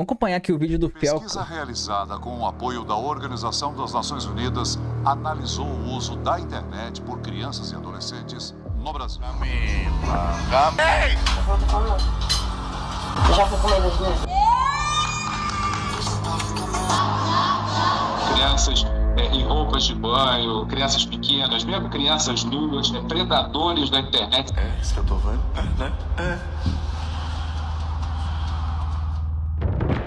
Vamos acompanhar aqui o vídeo do Felco. Pesquisa realizada com o apoio da Organização das Nações Unidas analisou o uso da internet por crianças e adolescentes no Brasil. Ei! Já foi comer das duas? Crianças em roupas de banho, crianças pequenas, mesmo crianças nuas, predadores da internet. É isso que eu tô vendo, né?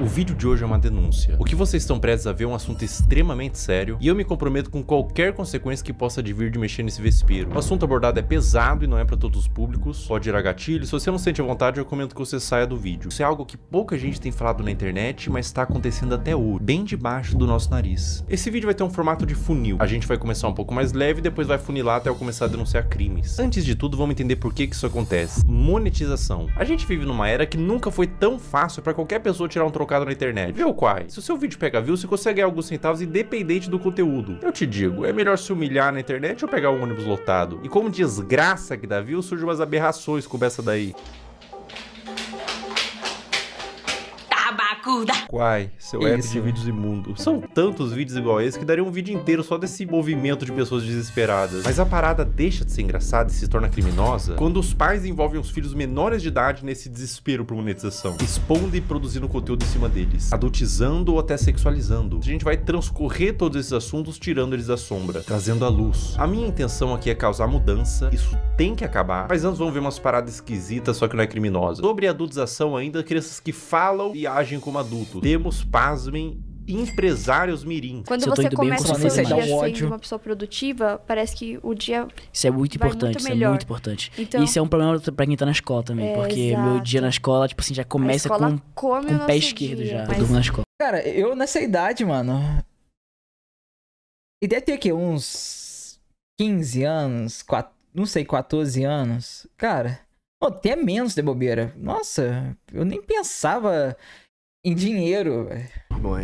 O vídeo de hoje é uma denúncia. O que vocês estão prestes a ver é um assunto extremamente sério e eu me comprometo com qualquer consequência que possa advir de mexer nesse vespeiro. O assunto abordado é pesado e não é para todos os públicos, pode gerar gatilho. Se você não sente a vontade, eu recomendo que você saia do vídeo. Isso é algo que pouca gente tem falado na internet, mas está acontecendo até hoje, bem debaixo do nosso nariz. Esse vídeo vai ter um formato de funil. A gente vai começar um pouco mais leve e depois vai funilar até eu começar a denunciar crimes. Antes de tudo, vamos entender por que isso acontece. Monetização. A gente vive numa era que nunca foi tão fácil para qualquer pessoa tirar um trocado na internet. Vê o Quai. Se o seu vídeo pega view, você consegue ganhar alguns centavos independente do conteúdo. Eu te digo, é melhor se humilhar na internet ou pegar um ônibus lotado? E como desgraça que dá view, surgem umas aberrações como essa daí. Quai, seu app de vídeos imundo. São tantos vídeos igual esse que daria um vídeo inteiro só desse movimento de pessoas desesperadas. Mas a parada deixa de ser engraçada e se torna criminosa quando os pais envolvem os filhos menores de idade nesse desespero por monetização, expondo e produzindo conteúdo em cima deles, adultizando ou até sexualizando. A gente vai transcorrer todos esses assuntos tirando eles da sombra, trazendo à luz. A minha intenção aqui é causar mudança, isso tem que acabar, mas antes vamos ver umas paradas esquisitas, só que não é criminosa. Sobre a adultização ainda, crianças que falam e agem como adultos. Temos, pasmem, empresários mirim. Quando você começa a ser sendo uma pessoa produtiva, parece que o dia isso é muito importante, isso é muito importante. Então, isso é um problema pra quem tá na escola também, porque exato. Meu dia na escola, tipo assim, já começa com o pé esquerdo dia, já. Eu durmo na escola. Cara, eu nessa idade, mano, e deve ter aqui uns 15 anos, não sei, 14 anos. Cara, até menos de bobeira. Nossa, eu nem pensava em dinheiro.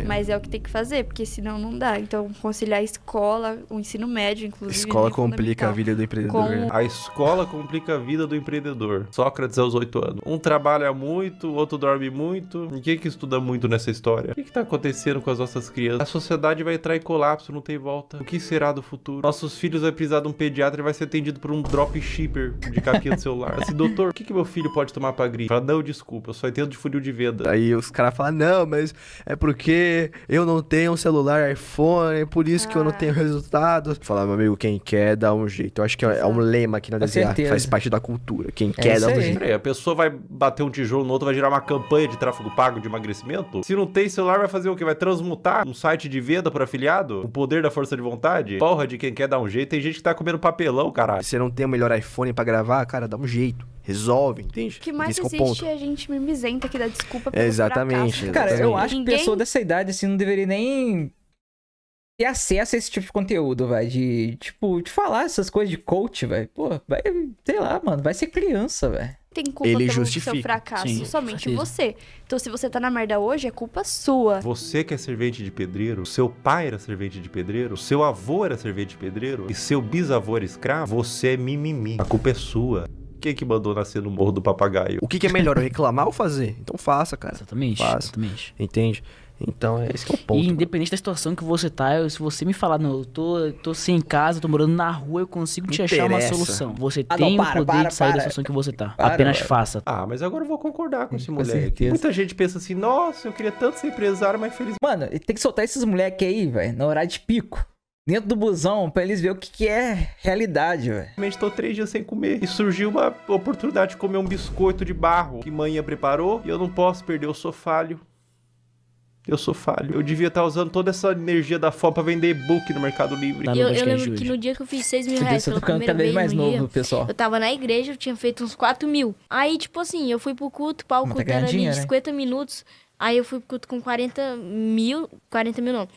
Mas é o que tem que fazer, porque senão não dá. Então, conciliar a escola, o ensino médio, inclusive. Escola complica a vida do empreendedor. A escola complica a vida do empreendedor. Sócrates aos 8 anos. Um trabalha muito, o outro dorme muito. Ninguém que estuda muito nessa história. O que tá acontecendo com as nossas crianças? A sociedade vai entrar em colapso, não tem volta. O que será do futuro? Nossos filhos vai precisar de um pediatra e vai ser atendido por um dropshipper de capinha do celular. Assim, doutor, o que meu filho pode tomar pra gripe? Fala, não, desculpa, eu só entendo de funil de venda. Aí os caras falam, não, mas é porque eu não tenho um celular iPhone, é por isso que eu não tenho resultado. Falar, meu amigo, quem quer dá um jeito. Eu acho que é um lema aqui na DZA, faz parte da cultura. Quem quer dá um jeito. Peraí, a pessoa vai bater um tijolo no outro, vai gerar uma campanha de tráfego pago de emagrecimento? Se não tem celular, vai fazer o quê? Vai transmutar um site de venda para afiliado? O poder da força de vontade? Porra, de quem quer dar um jeito. Tem gente que tá comendo papelão, caralho. Se você não tem o melhor iPhone pra gravar, cara, dá um jeito. Resolve, entende? O que mais existe é a gente mimizenta que dá desculpa pelo exatamente. Cara, eu acho que pessoa dessa idade, assim, não deveria nem ter acesso a esse tipo de conteúdo, vai. De falar essas coisas de coach, vai. Pô, vai, sei lá, mano, vai ser criança, velho. Tem culpa pelo seu fracasso, sim, somente você. Então, se você tá na merda hoje, é culpa sua. Você que é servente de pedreiro, seu pai era servente de pedreiro, seu avô era servente de pedreiro e seu bisavô era escravo, você é mimimi. A culpa é sua. Quem que mandou nascer no Morro do Papagaio? O que é melhor, eu reclamar ou fazer? Então faça, cara. Exatamente, faça. Exatamente. Entende? Então, esse que é o ponto. E independente da situação que você tá, se você me falar, não, eu tô sem casa, tô morando na rua, eu consigo te achar uma solução. Você tem o poder de sair da situação que você tá. Apenas faça. Ah, mas agora eu vou concordar com esse moleque. Muita gente pensa assim, nossa, eu queria tanto ser empresário, mas infelizmente... Mano, tem que soltar esses moleques aí, velho, na horário de pico. Dentro do busão, pra eles verem o que é realidade, velho. Realmente tô 3 dias sem comer. E surgiu uma oportunidade de comer um biscoito de barro que manhã preparou. E eu não posso perder, eu sou falho. Eu sou falho. Eu devia estar usando toda essa energia da fome pra vender e-book no Mercado Livre. Eu lembro que no dia que eu fiz 6 mil reais pela primeira vez mais novo, pessoal. Eu tava na igreja, eu tinha feito uns 4 mil. Aí, tipo assim, eu fui pro culto, o culto era ali 50 minutos. Aí eu fui pro culto com 40 mil não.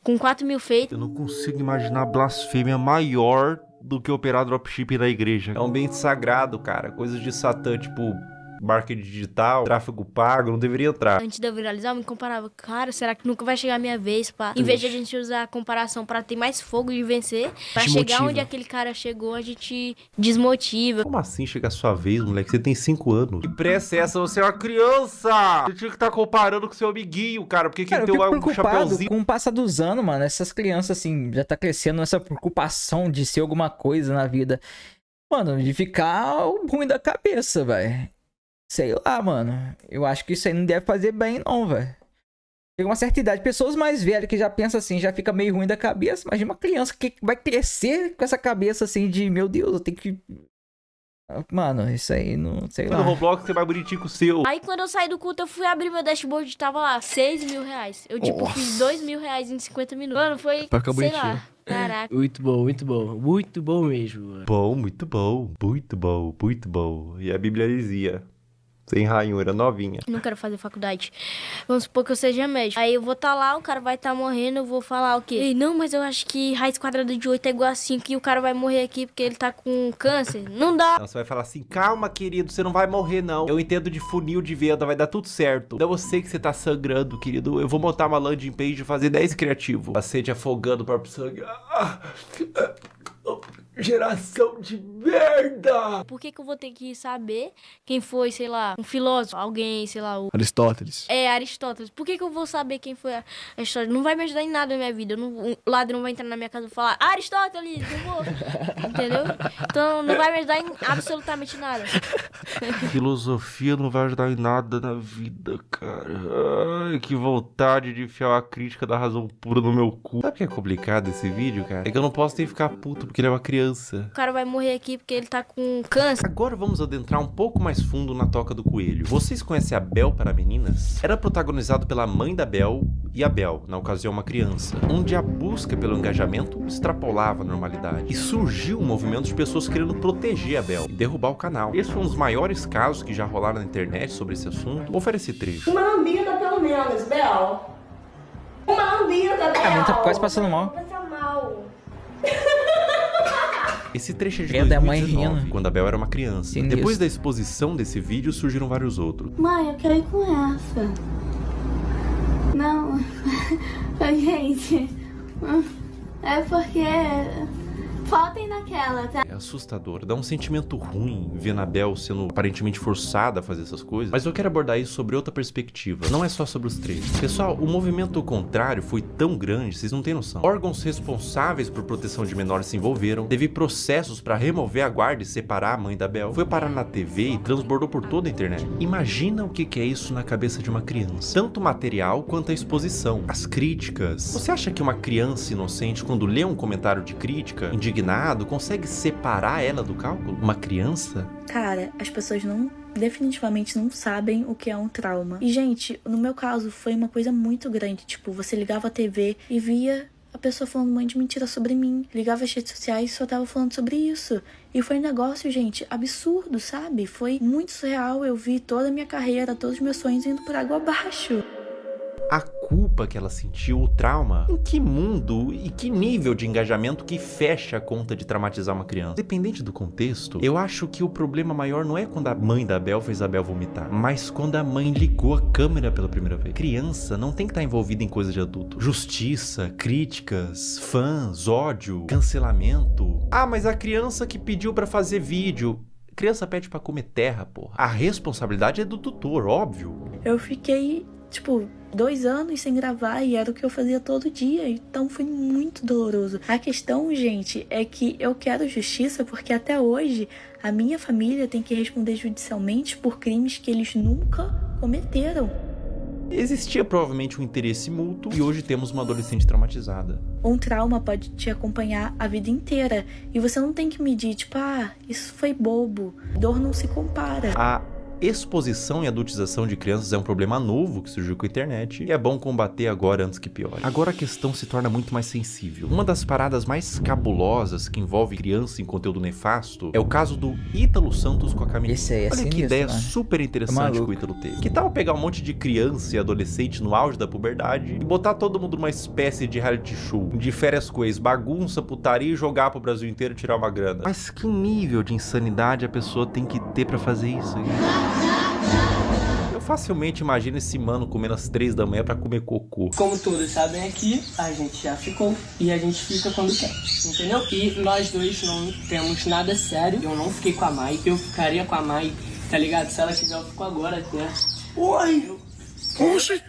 Com 4 mil feitos. Eu não consigo imaginar blasfêmia maior do que operar dropshipping na igreja. É um ambiente sagrado, cara. Coisas de Satã, tipo marketing digital, tráfego pago, não deveria entrar. Antes de eu viralizar, eu me comparava, cara, será que nunca vai chegar a minha vez, pá? Em vez de a gente usar a comparação pra ter mais fogo de vencer, pra chegar onde aquele cara chegou, a gente desmotiva. Como assim chegar a sua vez, moleque? Você tem 5 anos. Que pressa é essa? Você é uma criança! Você tinha que estar comparando com seu amiguinho, cara. Porque quem tem um chapéuzinho... Com o passar dos anos, mano, essas crianças, assim, já tá crescendo nessa preocupação de ser alguma coisa na vida. Mano, de ficar ruim da cabeça, velho. Sei lá, mano. Eu acho que isso aí não deve fazer bem, não, velho. Chega uma certa idade, pessoas mais velhas que já pensam assim, já fica meio ruim da cabeça. Imagina uma criança que vai crescer com essa cabeça assim de, meu Deus, eu tenho que... Mano, isso aí não sei lá. No Roblox você vai bonitinho com o seu. Aí quando eu saí do culto, eu fui abrir meu dashboard e tava lá, 6 mil reais. Eu, tipo, fiz 2 mil reais em 50 minutos. Mano, foi, sei lá. Caraca. Muito bom, muito bom. Muito bom mesmo, mano. Bom, muito bom. Muito bom, muito bom. E a Bíblia dizia... Sem ranhura, novinha. Não quero fazer faculdade. Vamos supor que eu seja médico. Aí eu vou estar lá, o cara vai estar morrendo, eu vou falar o quê? Ei, não, mas eu acho que raiz quadrada de 8 é igual a 5 e o cara vai morrer aqui porque ele tá com câncer. Não dá. Não, você vai falar assim, calma, querido, você não vai morrer, não. Eu entendo de funil de venda, vai dar tudo certo. Não, eu sei que você tá sangrando, querido. Eu vou montar uma landing page e fazer 10 criativo. Paciente afogando o próprio sangue. Geração de merda! Por que eu vou ter que saber quem foi, sei lá, um filósofo, alguém, sei lá, o... Aristóteles. É, Aristóteles. Por que eu vou saber quem foi Aristóteles? Não vai me ajudar em nada na minha vida. O ladrão vai entrar na minha casa e falar, Aristóteles, eu vou. Entendeu? Então não vai me ajudar em absolutamente nada. Filosofia não vai ajudar em nada na vida, cara. Ai, que vontade de enfiar uma crítica da razão pura no meu cu. Sabe o que é complicado esse vídeo, cara? É que eu não posso nem ficar puto porque ele é uma criança. O cara vai morrer aqui porque ele tá com câncer. Agora vamos adentrar um pouco mais fundo na Toca do Coelho. Vocês conhecem a Bel para Meninas? Era protagonizado pela mãe da Bel e a Bel, na ocasião uma criança, onde a busca pelo engajamento extrapolava a normalidade. E surgiu um movimento de pessoas querendo proteger a Bel e derrubar o canal. Esse foi um dos maiores casos que já rolaram na internet sobre esse assunto. Vou oferecer trecho. Uma lambida pelo menos, Bel. Uma lambida, Bel. A mãe tá quase passando mal. Passa mal. Esse trecho é de 2019, quando a Bel era uma criança. Sinistro. Depois da exposição desse vídeo, surgiram vários outros. Mãe, eu quero ir com essa. Não, gente, é porque faltem naquela, tá? É assustador, dá um sentimento ruim ver a Bel sendo aparentemente forçada a fazer essas coisas. Mas eu quero abordar isso sobre outra perspectiva, não é só sobre os trechos. Pessoal, o movimento contrário foi tão grande, vocês não têm noção. Órgãos responsáveis por proteção de menores se envolveram, teve processos para remover a guarda e separar a mãe da Bel, foi parar na TV e transbordou por toda a internet. Imagina o que é isso na cabeça de uma criança. Tanto o material quanto a exposição, as críticas. Você acha que uma criança inocente, quando lê um comentário de crítica, indignado, consegue separar ela do cálculo? Uma criança? Cara, as pessoas definitivamente não sabem o que é um trauma. E, gente, no meu caso, foi uma coisa muito grande. Tipo, você ligava a TV e via a pessoa falando um monte de mentira sobre mim. Ligava as redes sociais e só tava falando sobre isso. E foi um negócio, gente, absurdo, sabe? Foi muito surreal. Eu vi toda a minha carreira, todos os meus sonhos indo por água abaixo. A culpa que ela sentiu, o trauma, em que mundo e que nível de engajamento que fecha a conta de traumatizar uma criança? Dependente do contexto, eu acho que o problema maior não é quando a mãe da Bel fez a Bel vomitar, mas quando a mãe ligou a câmera pela primeira vez. Criança não tem que estar envolvida em coisa de adulto. Justiça, críticas, fãs, ódio, cancelamento. Ah, mas a criança que pediu pra fazer vídeo... Criança pede pra comer terra, porra. A responsabilidade é do tutor, óbvio. Eu fiquei... tipo, 2 anos sem gravar e era o que eu fazia todo dia, então foi muito doloroso. A questão, gente, é que eu quero justiça porque até hoje a minha família tem que responder judicialmente por crimes que eles nunca cometeram. Existia provavelmente um interesse mútuo e hoje temos uma adolescente traumatizada. Um trauma pode te acompanhar a vida inteira e você não tem que medir, tipo, isso foi bobo. Dor não se compara. A exposição e adultização de crianças é um problema novo que surgiu com a internet e é bom combater agora antes que piore. Agora a questão se torna muito mais sensível. Uma das paradas mais cabulosas que envolve criança em conteúdo nefasto é o caso do Ítalo Santos com a Camila. Esse aí é Olha sinistro, que ideia né? super interessante que o Ítalo teve. Que tal pegar um monte de criança e adolescente no auge da puberdade e botar todo mundo numa espécie de reality show, de férias com ex, bagunça, putaria e jogar pro Brasil inteiro e tirar uma grana. Mas que nível de insanidade a pessoa tem que ter pra fazer isso? facilmente imagino esse mano comendo às 3 da manhã pra comer cocô. Como todos sabem aqui, a gente já ficou e a gente fica quando quer, entendeu? E nós dois não temos nada sério. Eu não fiquei com a Mai, eu ficaria com a Mai, tá ligado? Se ela quiser, eu fico agora até. Oi! Oxi!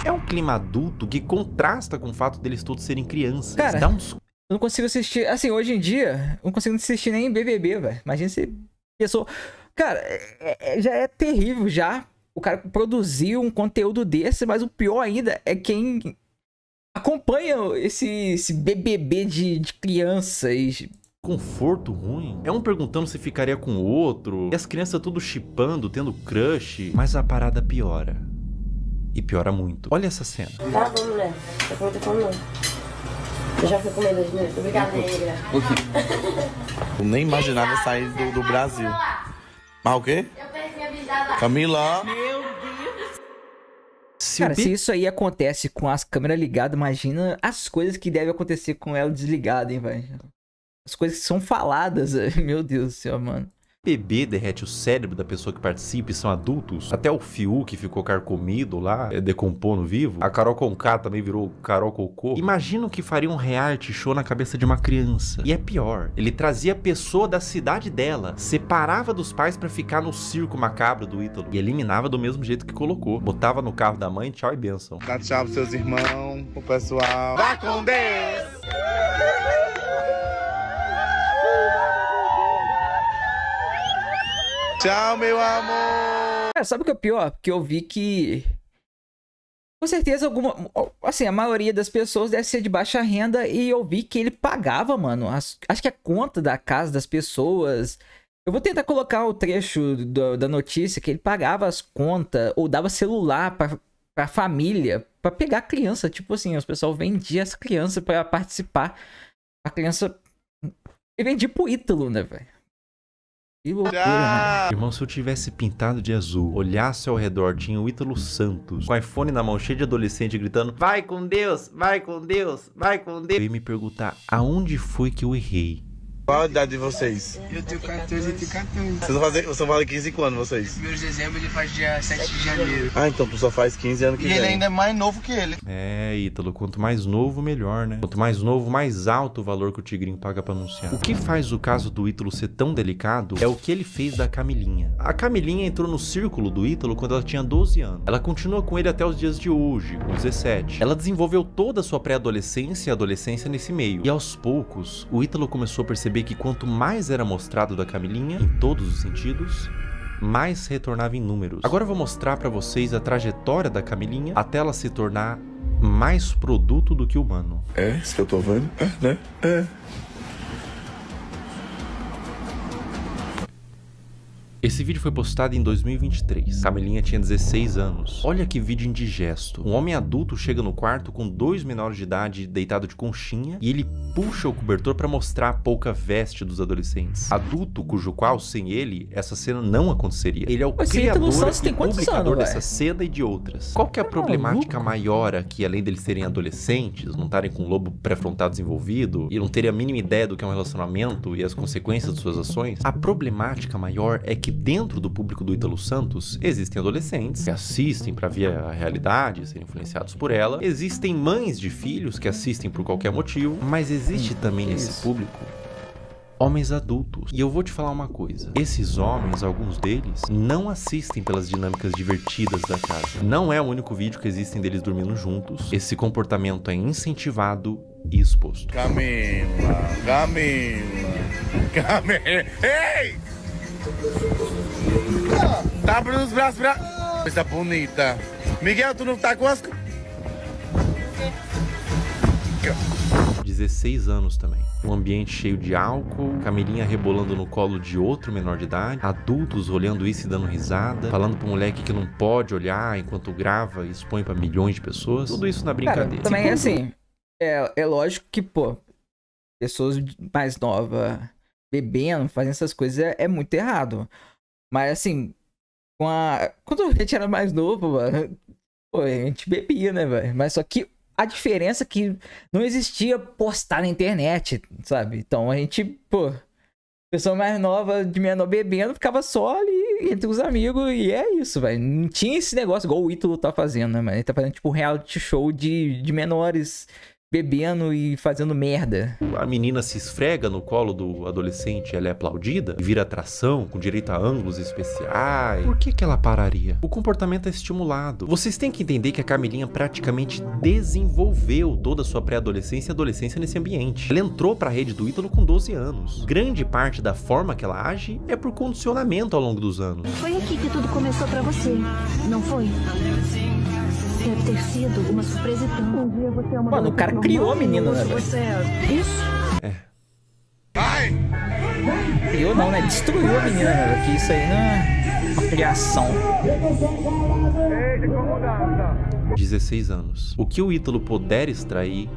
É um clima adulto que contrasta com o fato deles todos serem crianças. Cara, eu não consigo assistir... Assim, hoje em dia, eu não consigo assistir nem BBB, velho. Imagina se pessoa... Cara, já é terrível já o cara produzir um conteúdo desse, mas o pior ainda é quem acompanha esse BBB de crianças. Conforto ruim. É um perguntando se ficaria com o outro, e as crianças tudo chipando, tendo crush, mas a parada piora. E piora muito. Olha essa cena. Tá bom, mulher. Eu vou ter como não. Eu já fui comer 2 minutos. Obrigada, negra. Eu nem imaginava sair do Brasil. Mas o quê? Eu perdi minha visada. Camila. Meu Deus. Cara, se isso aí acontece com as câmeras ligadas, imagina as coisas que devem acontecer com ela desligada, hein, velho. As coisas que são faladas, meu Deus do céu, mano. Bebê derrete o cérebro da pessoa que participa e são adultos. Até o Fiuk que ficou carcomido lá, decompondo vivo. A Carol Conká também virou Carol Cocô. Imagina o que faria um reality show na cabeça de uma criança. E é pior, ele trazia a pessoa da cidade dela, separava dos pais pra ficar no circo macabro do Ítalo e eliminava do mesmo jeito que colocou. Botava no carro da mãe, tchau e bênção. Dá tchau pros seus irmãos, pro pessoal. Vá com Deus! Tchau, meu amor! Cara, sabe o que é pior? Porque eu vi que... Com certeza assim, a maioria das pessoas deve ser de baixa renda e eu vi que ele pagava, mano. Acho que a conta da casa das pessoas... Eu vou tentar colocar o trecho da notícia que ele pagava as contas ou dava celular pra família pra pegar a criança. Tipo assim, os pessoal vendiam as crianças pra participar. A criança... Ele vendia pro Ítalo, né, velho? Que loucura, mano. Irmão, se eu tivesse pintado de azul, olhasse ao redor, tinha o Ítalo Santos, com o iPhone na mão, cheio de adolescente, gritando: vai com Deus, vai com Deus, vai com Deus. Eu ia me perguntar, aonde foi que eu errei? Qual a idade de vocês? Eu tenho 14 e tenho 14. Vocês vão fazer 15 quando, vocês? Meu dezembro ele faz dia 7 de janeiro. Ah, então tu só faz 15 anos que vem. E ele ainda é mais novo que ele. É, Ítalo, quanto mais novo, melhor, né? Quanto mais novo, mais alto o valor que o Tigrinho paga pra anunciar. O que faz o caso do Ítalo ser tão delicado é o que ele fez da Camilinha. A Camilinha entrou no círculo do Ítalo quando ela tinha 12 anos. Ela continua com ele até os dias de hoje, com 17. Ela desenvolveu toda a sua pré-adolescência e adolescência nesse meio. E aos poucos, o Ítalo começou a perceber que quanto mais era mostrado da Camilinha, em todos os sentidos, mais retornava em números. Agora eu vou mostrar pra vocês a trajetória da Camilinha até ela se tornar mais produto do que humano. É, isso que eu tô vendo? É, né? É. Esse vídeo foi postado em 2023. Camilinha tinha 16 anos. Olha que vídeo indigesto. Um homem adulto chega no quarto com 2 menores de idade deitado de conchinha e ele puxa o cobertor para mostrar a pouca veste dos adolescentes. Adulto cujo qual, sem ele, essa cena não aconteceria. Ele é o criador e publicador dessa cena e de outras. Qual que é a problemática maior aqui, além deles serem adolescentes, não estarem com o lobo pré-frontal desenvolvido e não terem a mínima ideia do que é um relacionamento e as consequências de suas ações? A problemática maior é que dentro do público do Ítalo Santos existem adolescentes que assistem para ver a realidade, serem influenciados por ela. Existem mães de filhos que assistem por qualquer motivo, mas existe também nesse público homens adultos. E eu vou te falar uma coisa. Esses homens, alguns deles, não assistem pelas dinâmicas divertidas da casa. Não é o único vídeo que existem deles dormindo juntos. Esse comportamento é incentivado e exposto. Camila, ei! Tá abrindo os braços pra... Coisa bonita. Miguel, tu não tá com as... 16 anos também. Um ambiente cheio de álcool, Camilinha rebolando no colo de outro menor de idade, adultos olhando isso e dando risada, falando pro moleque que não pode olhar enquanto grava e expõe pra milhões de pessoas. Tudo isso na brincadeira. Cara, também assim, é lógico que, pô, pessoas mais novas bebendo, fazendo essas coisas é muito errado. Mas assim, quando a gente era mais novo, mano, pô, a gente bebia, né, velho? Mas só que a diferença é que não existia postar na internet, sabe? Então a gente, pô, pessoa mais nova, de menor bebendo, ficava só ali entre os amigos. E é isso, velho. Não tinha esse negócio igual o Ítalo tá fazendo, né, mano? Ele tá fazendo tipo um reality show de menores bebendo e fazendo merda. A menina se esfrega no colo do adolescente, ela é aplaudida, vira atração, com direito a ângulos especiais. Por que ela pararia? O comportamento é estimulado. Vocês têm que entender que a Camilinha praticamente desenvolveu toda a sua pré-adolescência e adolescência nesse ambiente. Ela entrou pra rede do Ítalo com 12 anos. Grande parte da forma que ela age é por condicionamento ao longo dos anos. Foi aqui que tudo começou pra você, não foi? Deve ter sido uma surpresa tão. Um dia você é uma. Mano, o cara criou a menina, né? Você é isso? É. Criou não, né? Destruiu a menina, né? Que isso aí não é uma criação. 16 anos. O que o Ítalo puder extrair,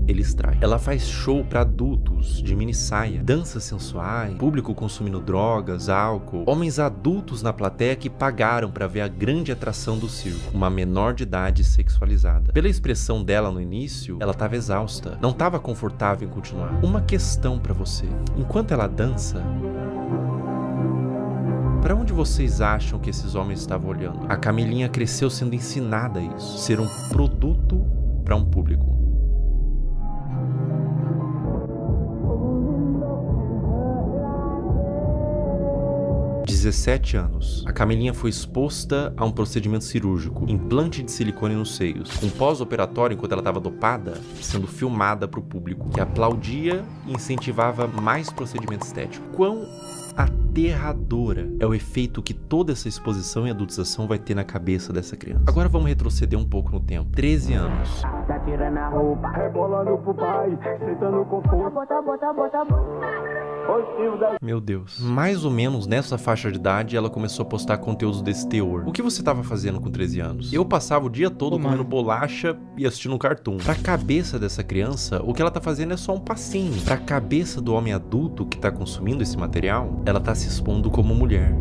ele extrai. Ela faz show pra adultos, de mini saia, danças sensuais, público consumindo drogas, álcool, homens adultos na plateia que pagaram pra ver a grande atração do circo, uma menor de idade sexualizada. Pela expressão dela no início, ela tava exausta, não tava confortável em continuar. Uma questão pra você: enquanto ela dança, pra onde vocês acham que esses homens estavam olhando? A Camilinha cresceu sendo ensinada a isso, ser um produto pra um público. 17 anos. A Camilinha foi exposta a um procedimento cirúrgico, implante de silicone nos seios, um pós-operatório enquanto ela estava dopada, sendo filmada para o público, que aplaudia e incentivava mais procedimento estético. Quão aterradora é o efeito que toda essa exposição e adultização vai ter na cabeça dessa criança. Agora vamos retroceder um pouco no tempo. 13 anos. Tá tirando a roupa, rebolando pro pai, sentando com força. Meu Deus. Mais ou menos nessa faixa de idade, ela começou a postar conteúdos desse teor. O que você tava fazendo com 13 anos? Eu passava o dia todo comendo bolacha e assistindo um cartoon. Pra cabeça dessa criança, o que ela tá fazendo é só um passinho. Pra cabeça do homem adulto que tá consumindo esse material, ela tá se expondo como mulher.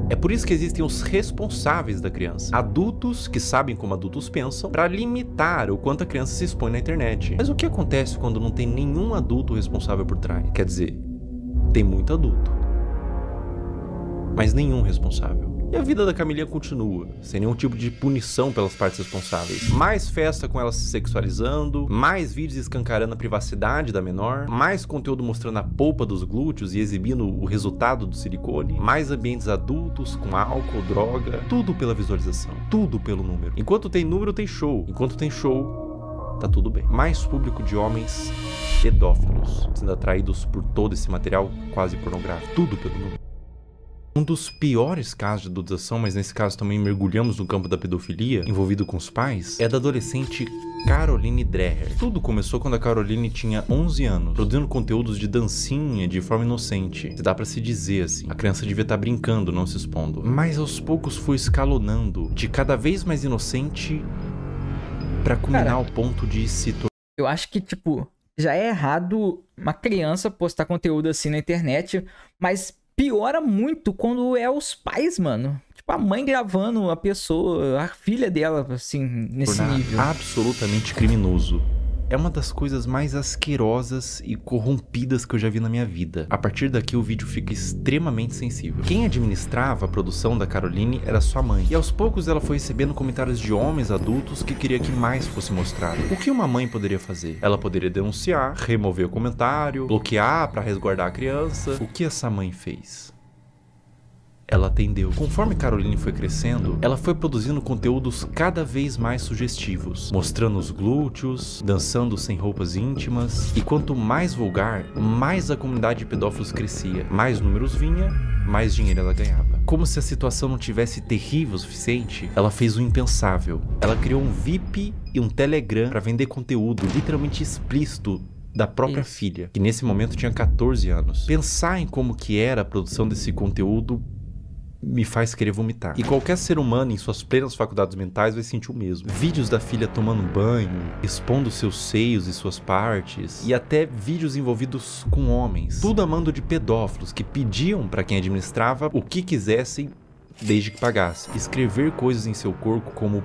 É por isso que existem os responsáveis da criança. Adultos que sabem como adultos pensam para limitar o quanto a criança se expõe na internet. Mas o que acontece quando não tem nenhum adulto responsável por trás? Quer dizer, tem muito adulto, mas nenhum responsável. E a vida da Camilinha continua, sem nenhum tipo de punição pelas partes responsáveis. Mais festa com ela se sexualizando, mais vídeos escancarando a privacidade da menor, mais conteúdo mostrando a polpa dos glúteos e exibindo o resultado do silicone, mais ambientes adultos com álcool, droga, tudo pela visualização, tudo pelo número. Enquanto tem número, tem show. Enquanto tem show, tá tudo bem. Mais público de homens pedófilos, sendo atraídos por todo esse material quase pornográfico, tudo pelo número. Um dos piores casos de adultização, mas nesse caso também mergulhamos no campo da pedofilia, envolvido com os pais, é da adolescente Caroline Dreher. Tudo começou quando a Caroline tinha 11 anos, produzindo conteúdos de dancinha de forma inocente. Se dá pra se dizer assim. A criança devia estar brincando, não se expondo. Mas aos poucos foi escalonando, de cada vez mais inocente pra culminar ao ponto de se tornar... Eu acho que, tipo, já é errado uma criança postar conteúdo assim na internet, mas... piora muito quando é os pais, mano. Tipo, a mãe gravando a pessoa, a filha dela, assim, nesse nível. Absolutamente criminoso. É uma das coisas mais asquerosas e corrompidas que eu já vi na minha vida. A partir daqui o vídeo fica extremamente sensível. Quem administrava a produção da Caroline era sua mãe. E aos poucos ela foi recebendo comentários de homens adultos que queria que mais fosse mostrado. O que uma mãe poderia fazer? Ela poderia denunciar, remover o comentário, bloquear para resguardar a criança. O que essa mãe fez? Ela atendeu. Conforme Caroline foi crescendo, ela foi produzindo conteúdos cada vez mais sugestivos, mostrando os glúteos, dançando sem roupas íntimas, e quanto mais vulgar, mais a comunidade de pedófilos crescia, mais números vinha, mais dinheiro ela ganhava. Como se a situação não tivesse terrível o suficiente, ela fez o impensável. Ela criou um VIP e um Telegram para vender conteúdo literalmente explícito da própria filha, que nesse momento tinha 14 anos. Pensar em como que era a produção desse conteúdo me faz querer vomitar. E qualquer ser humano em suas plenas faculdades mentais vai sentir o mesmo. Vídeos da filha tomando banho, expondo seus seios e suas partes, e até vídeos envolvidos com homens. Tudo a mando de pedófilos que pediam para quem administrava o que quisessem desde que pagasse. Escrever coisas em seu corpo como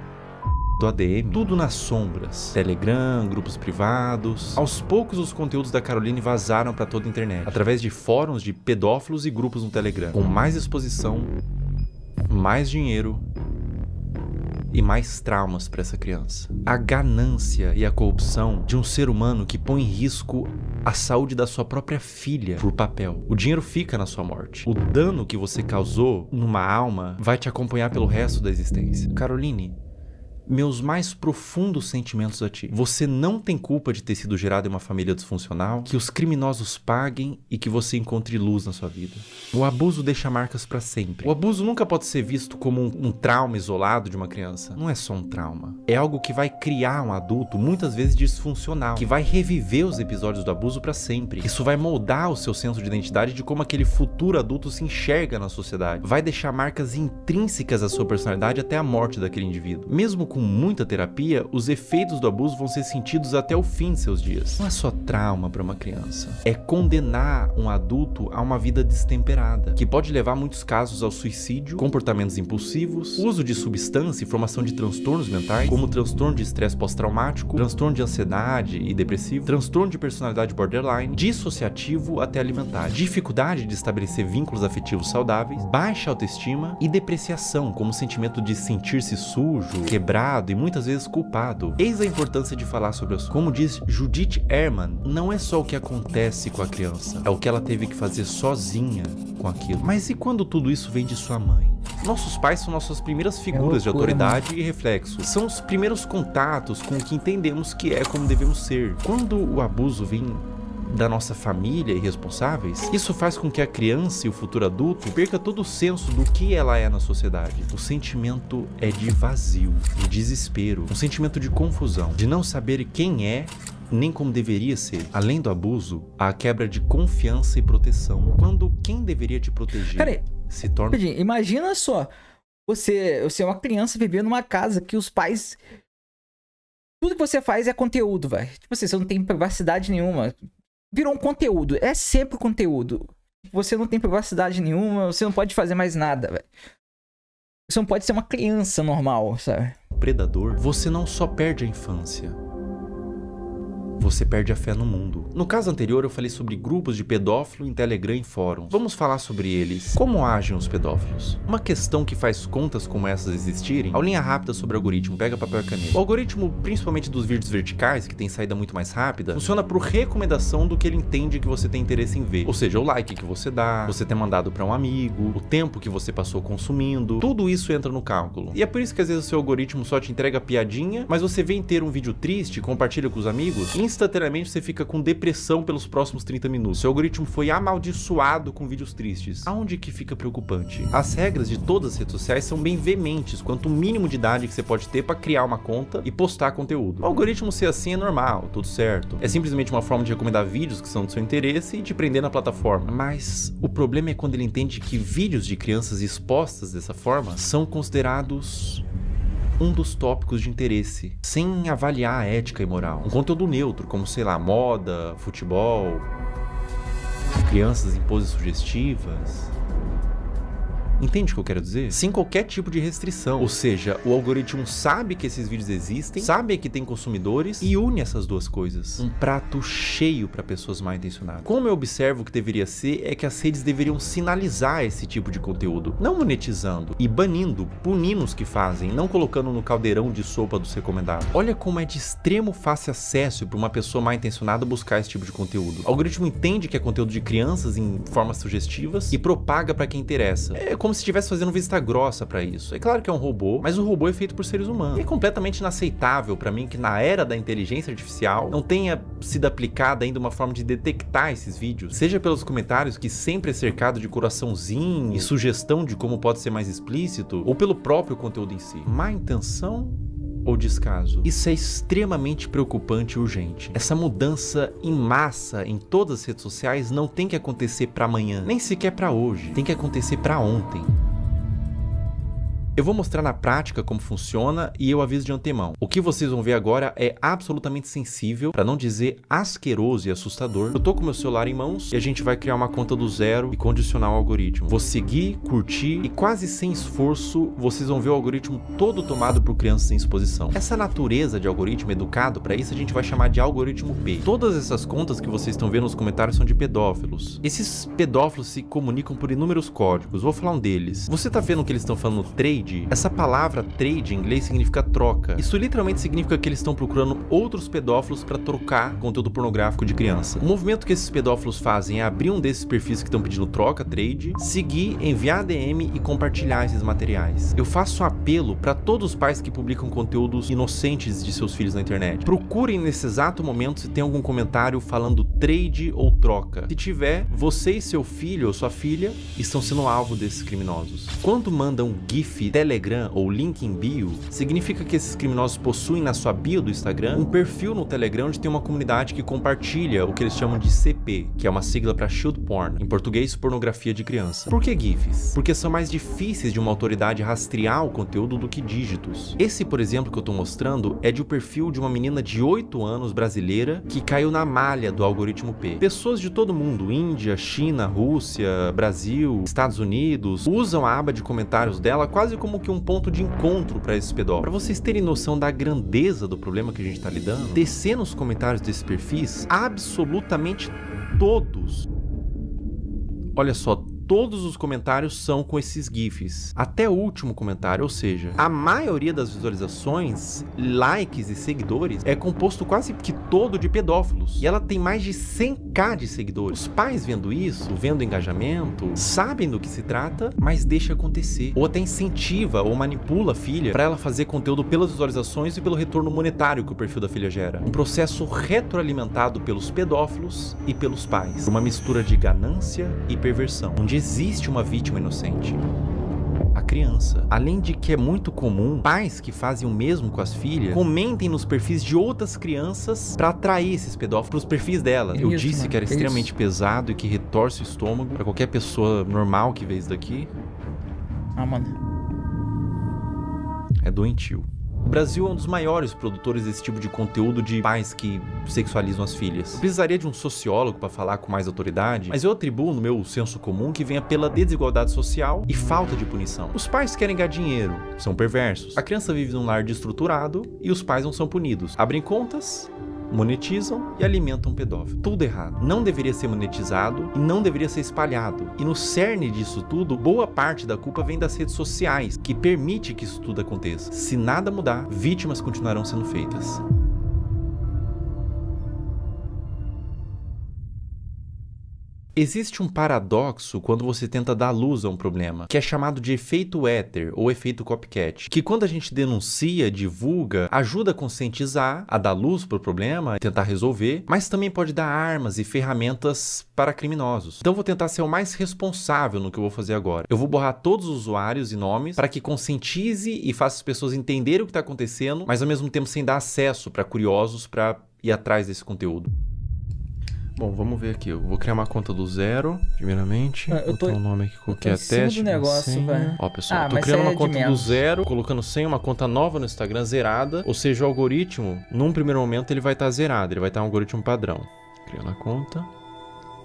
do ADM, tudo nas sombras. Telegram, grupos privados. Aos poucos, os conteúdos da Caroline vazaram pra toda a internet, através de fóruns de pedófilos e grupos no Telegram, com mais exposição, mais dinheiro e mais traumas para essa criança. A ganância e a corrupção de um ser humano que põe em risco a saúde da sua própria filha por papel. O dinheiro fica na sua morte. O dano que você causou numa alma vai te acompanhar pelo resto da existência. Caroline, meus mais profundos sentimentos a ti. Você não tem culpa de ter sido gerado em uma família disfuncional, que os criminosos paguem e que você encontre luz na sua vida. O abuso deixa marcas pra sempre. O abuso nunca pode ser visto como um trauma isolado de uma criança. Não é só um trauma. É algo que vai criar um adulto, muitas vezes disfuncional, que vai reviver os episódios do abuso pra sempre. Isso vai moldar o seu senso de identidade de como aquele futuro adulto se enxerga na sociedade. Vai deixar marcas intrínsecas à sua personalidade até a morte daquele indivíduo. Mesmo com muita terapia, os efeitos do abuso vão ser sentidos até o fim de seus dias. Não é só trauma para uma criança. É condenar um adulto a uma vida destemperada, que pode levar muitos casos ao suicídio, comportamentos impulsivos, uso de substância e formação de transtornos mentais, como transtorno de estresse pós-traumático, transtorno de ansiedade e depressivo, transtorno de personalidade borderline, dissociativo até alimentar, dificuldade de estabelecer vínculos afetivos saudáveis, baixa autoestima e depreciação, como sentimento de sentir-se sujo, quebrado e muitas vezes culpado. Eis a importância de falar sobre isso. Como diz Judith Herman, não é só o que acontece com a criança, é o que ela teve que fazer sozinha com aquilo. Mas e quando tudo isso vem de sua mãe? Nossos pais são nossas primeiras figuras de autoridade e reflexo. São os primeiros contatos com o que entendemos que é como devemos ser. Quando o abuso vem da nossa família e responsáveis, isso faz com que a criança e o futuro adulto perca todo o senso do que ela é na sociedade. O sentimento é de vazio, de desespero, um sentimento de confusão, de não saber quem é nem como deveria ser. Além do abuso, há a quebra de confiança e proteção. Quando quem deveria te proteger se torna... Imagina só, você é uma criança vivendo numa casa que os pais... Tudo que você faz é conteúdo, velho. Tipo assim, você não tem privacidade nenhuma. Virou um conteúdo. É sempre conteúdo. Você não tem privacidade nenhuma. Você não pode fazer mais nada, velho. Você não pode ser uma criança normal, sabe? Predador, você não só perde a infância, você perde a fé no mundo. No caso anterior eu falei sobre grupos de pedófilo em Telegram e fóruns. Vamos falar sobre eles. Como agem os pedófilos? Uma questão que faz contas como essas existirem, aulinha rápida sobre o algoritmo, pega papel e caneta. O algoritmo, principalmente dos vídeos verticais, que tem saída muito mais rápida, funciona por recomendação do que ele entende que você tem interesse em ver. Ou seja, o like que você dá, você ter mandado para um amigo, o tempo que você passou consumindo, tudo isso entra no cálculo. E é por isso que às vezes o seu algoritmo só te entrega piadinha, mas você vem ter um vídeo triste, compartilha com os amigos, instantaneamente você fica com depressão pelos próximos 30 minutos. Seu algoritmo foi amaldiçoado com vídeos tristes. Aonde que fica preocupante? As regras de todas as redes sociais são bem veementes quanto o mínimo de idade que você pode ter para criar uma conta e postar conteúdo. O algoritmo ser assim é normal, tudo certo. É simplesmente uma forma de recomendar vídeos que são do seu interesse e te prender na plataforma. Mas o problema é quando ele entende que vídeos de crianças expostas dessa forma são considerados um dos tópicos de interesse, sem avaliar a ética e moral. Um conteúdo neutro, como, sei lá, moda, futebol, crianças em poses sugestivas. Entende o que eu quero dizer? Sem qualquer tipo de restrição. Ou seja, o algoritmo sabe que esses vídeos existem, sabe que tem consumidores e une essas duas coisas. Um prato cheio para pessoas mal intencionadas. Como eu observo que deveria ser, é que as redes deveriam sinalizar esse tipo de conteúdo, não monetizando e banindo, punindo os que fazem, não colocando no caldeirão de sopa dos recomendados. Olha como é de extremo fácil acesso para uma pessoa mal intencionada buscar esse tipo de conteúdo. O algoritmo entende que é conteúdo de crianças em formas sugestivas e propaga para quem interessa. É como se estivesse fazendo vista grossa pra isso. É claro que é um robô, mas o robô é feito por seres humanos. E é completamente inaceitável pra mim que na era da inteligência artificial não tenha sido aplicada ainda uma forma de detectar esses vídeos, seja pelos comentários que sempre é cercado de coraçãozinho e sugestão de como pode ser mais explícito, ou pelo próprio conteúdo em si. Má intenção ou descaso? Isso é extremamente preocupante e urgente. Essa mudança em massa em todas as redes sociais não tem que acontecer para amanhã, nem sequer para hoje. Tem que acontecer para ontem. Eu vou mostrar na prática como funciona e eu aviso de antemão. O que vocês vão ver agora é absolutamente sensível, para não dizer asqueroso e assustador. Eu tô com meu celular em mãos e a gente vai criar uma conta do zero e condicionar o algoritmo. Vou seguir, curtir e quase sem esforço vocês vão ver o algoritmo todo tomado por crianças em exposição. Essa natureza de algoritmo educado, para isso a gente vai chamar de algoritmo P. Todas essas contas que vocês estão vendo nos comentários são de pedófilos. Esses pedófilos se comunicam por inúmeros códigos. Vou falar um deles. Você tá vendo que eles estão falando trade? Essa palavra trade em inglês significa troca. Isso literalmente significa que eles estão procurando outros pedófilos para trocar conteúdo pornográfico de criança. O movimento que esses pedófilos fazem é abrir um desses perfis que estão pedindo troca, trade, seguir, enviar DM e compartilhar esses materiais. Eu faço um apelo para todos os pais que publicam conteúdos inocentes de seus filhos na internet. Procurem nesse exato momento se tem algum comentário falando trade ou troca. Se tiver, você e seu filho ou sua filha estão sendo alvo desses criminosos. Quando mandam um GIF Telegram ou link em bio, significa que esses criminosos possuem na sua bio do Instagram um perfil no Telegram onde tem uma comunidade que compartilha o que eles chamam de CP, que é uma sigla para Child Porn, em português, pornografia de criança. Por que GIFs? Porque são mais difíceis de uma autoridade rastrear o conteúdo do que dígitos. Esse, por exemplo, que eu tô mostrando é de um perfil de uma menina de 8 anos brasileira que caiu na malha do algoritmo P. Pessoas de todo mundo, Índia, China, Rússia, Brasil, Estados Unidos, usam a aba de comentários dela quase como que um ponto de encontro para esses pedófilos. Para vocês terem noção da grandeza do problema que a gente tá lidando, descer nos comentários desses perfis, absolutamente todos, olha só, todos os comentários são com esses GIFs. Até o último comentário, ou seja, a maioria das visualizações, likes e seguidores é composto quase que todo de pedófilos. E ela tem mais de 100k de seguidores. Os pais vendo isso, vendo engajamento, sabem do que se trata, mas deixa acontecer. Ou até incentiva ou manipula a filha para ela fazer conteúdo pelas visualizações e pelo retorno monetário que o perfil da filha gera. Um processo retroalimentado pelos pedófilos e pelos pais. Uma mistura de ganância e perversão, onde existe uma vítima inocente, a criança. Além de que é muito comum pais que fazem o mesmo com as filhas comentem nos perfis de outras crianças para atrair esses pedófilos para os perfis delas. Eu disse que era extremamente pesado e que retorce o estômago para qualquer pessoa normal que vê isso daqui. Ah, mano. É doentio. O Brasil é um dos maiores produtores desse tipo de conteúdo de pais que sexualizam as filhas. Eu precisaria de um sociólogo para falar com mais autoridade, mas eu atribuo no meu senso comum que venha pela desigualdade social e falta de punição. Os pais querem ganhar dinheiro, são perversos. A criança vive num lar destruturado e os pais não são punidos. Abrem contas, monetizam e alimentam pedófilo. Tudo errado. Não deveria ser monetizado e não deveria ser espalhado. E no cerne disso tudo, boa parte da culpa vem das redes sociais, que permite que isso tudo aconteça. Se nada mudar, vítimas continuarão sendo feitas. Existe um paradoxo quando você tenta dar luz a um problema, que é chamado de efeito éter ou efeito copycat, que quando a gente denuncia, divulga, ajuda a conscientizar, a dar luz para o problema, tentar resolver, mas também pode dar armas e ferramentas para criminosos. Então eu vou tentar ser o mais responsável no que eu vou fazer agora. Eu vou borrar todos os usuários e nomes para que conscientize e faça as pessoas entenderem o que está acontecendo, mas ao mesmo tempo sem dar acesso para curiosos para ir atrás desse conteúdo. Bom, vamos ver aqui. Eu vou criar uma conta do zero, primeiramente. Eu tô um nome aqui qualquer, teste. Do negócio, velho. Ó, pessoal, eu tô criando uma conta do zero, colocando sem uma conta nova no Instagram zerada. Ou seja, o algoritmo, num primeiro momento, ele vai estar zerado. Ele vai estar um algoritmo padrão. Criando a conta.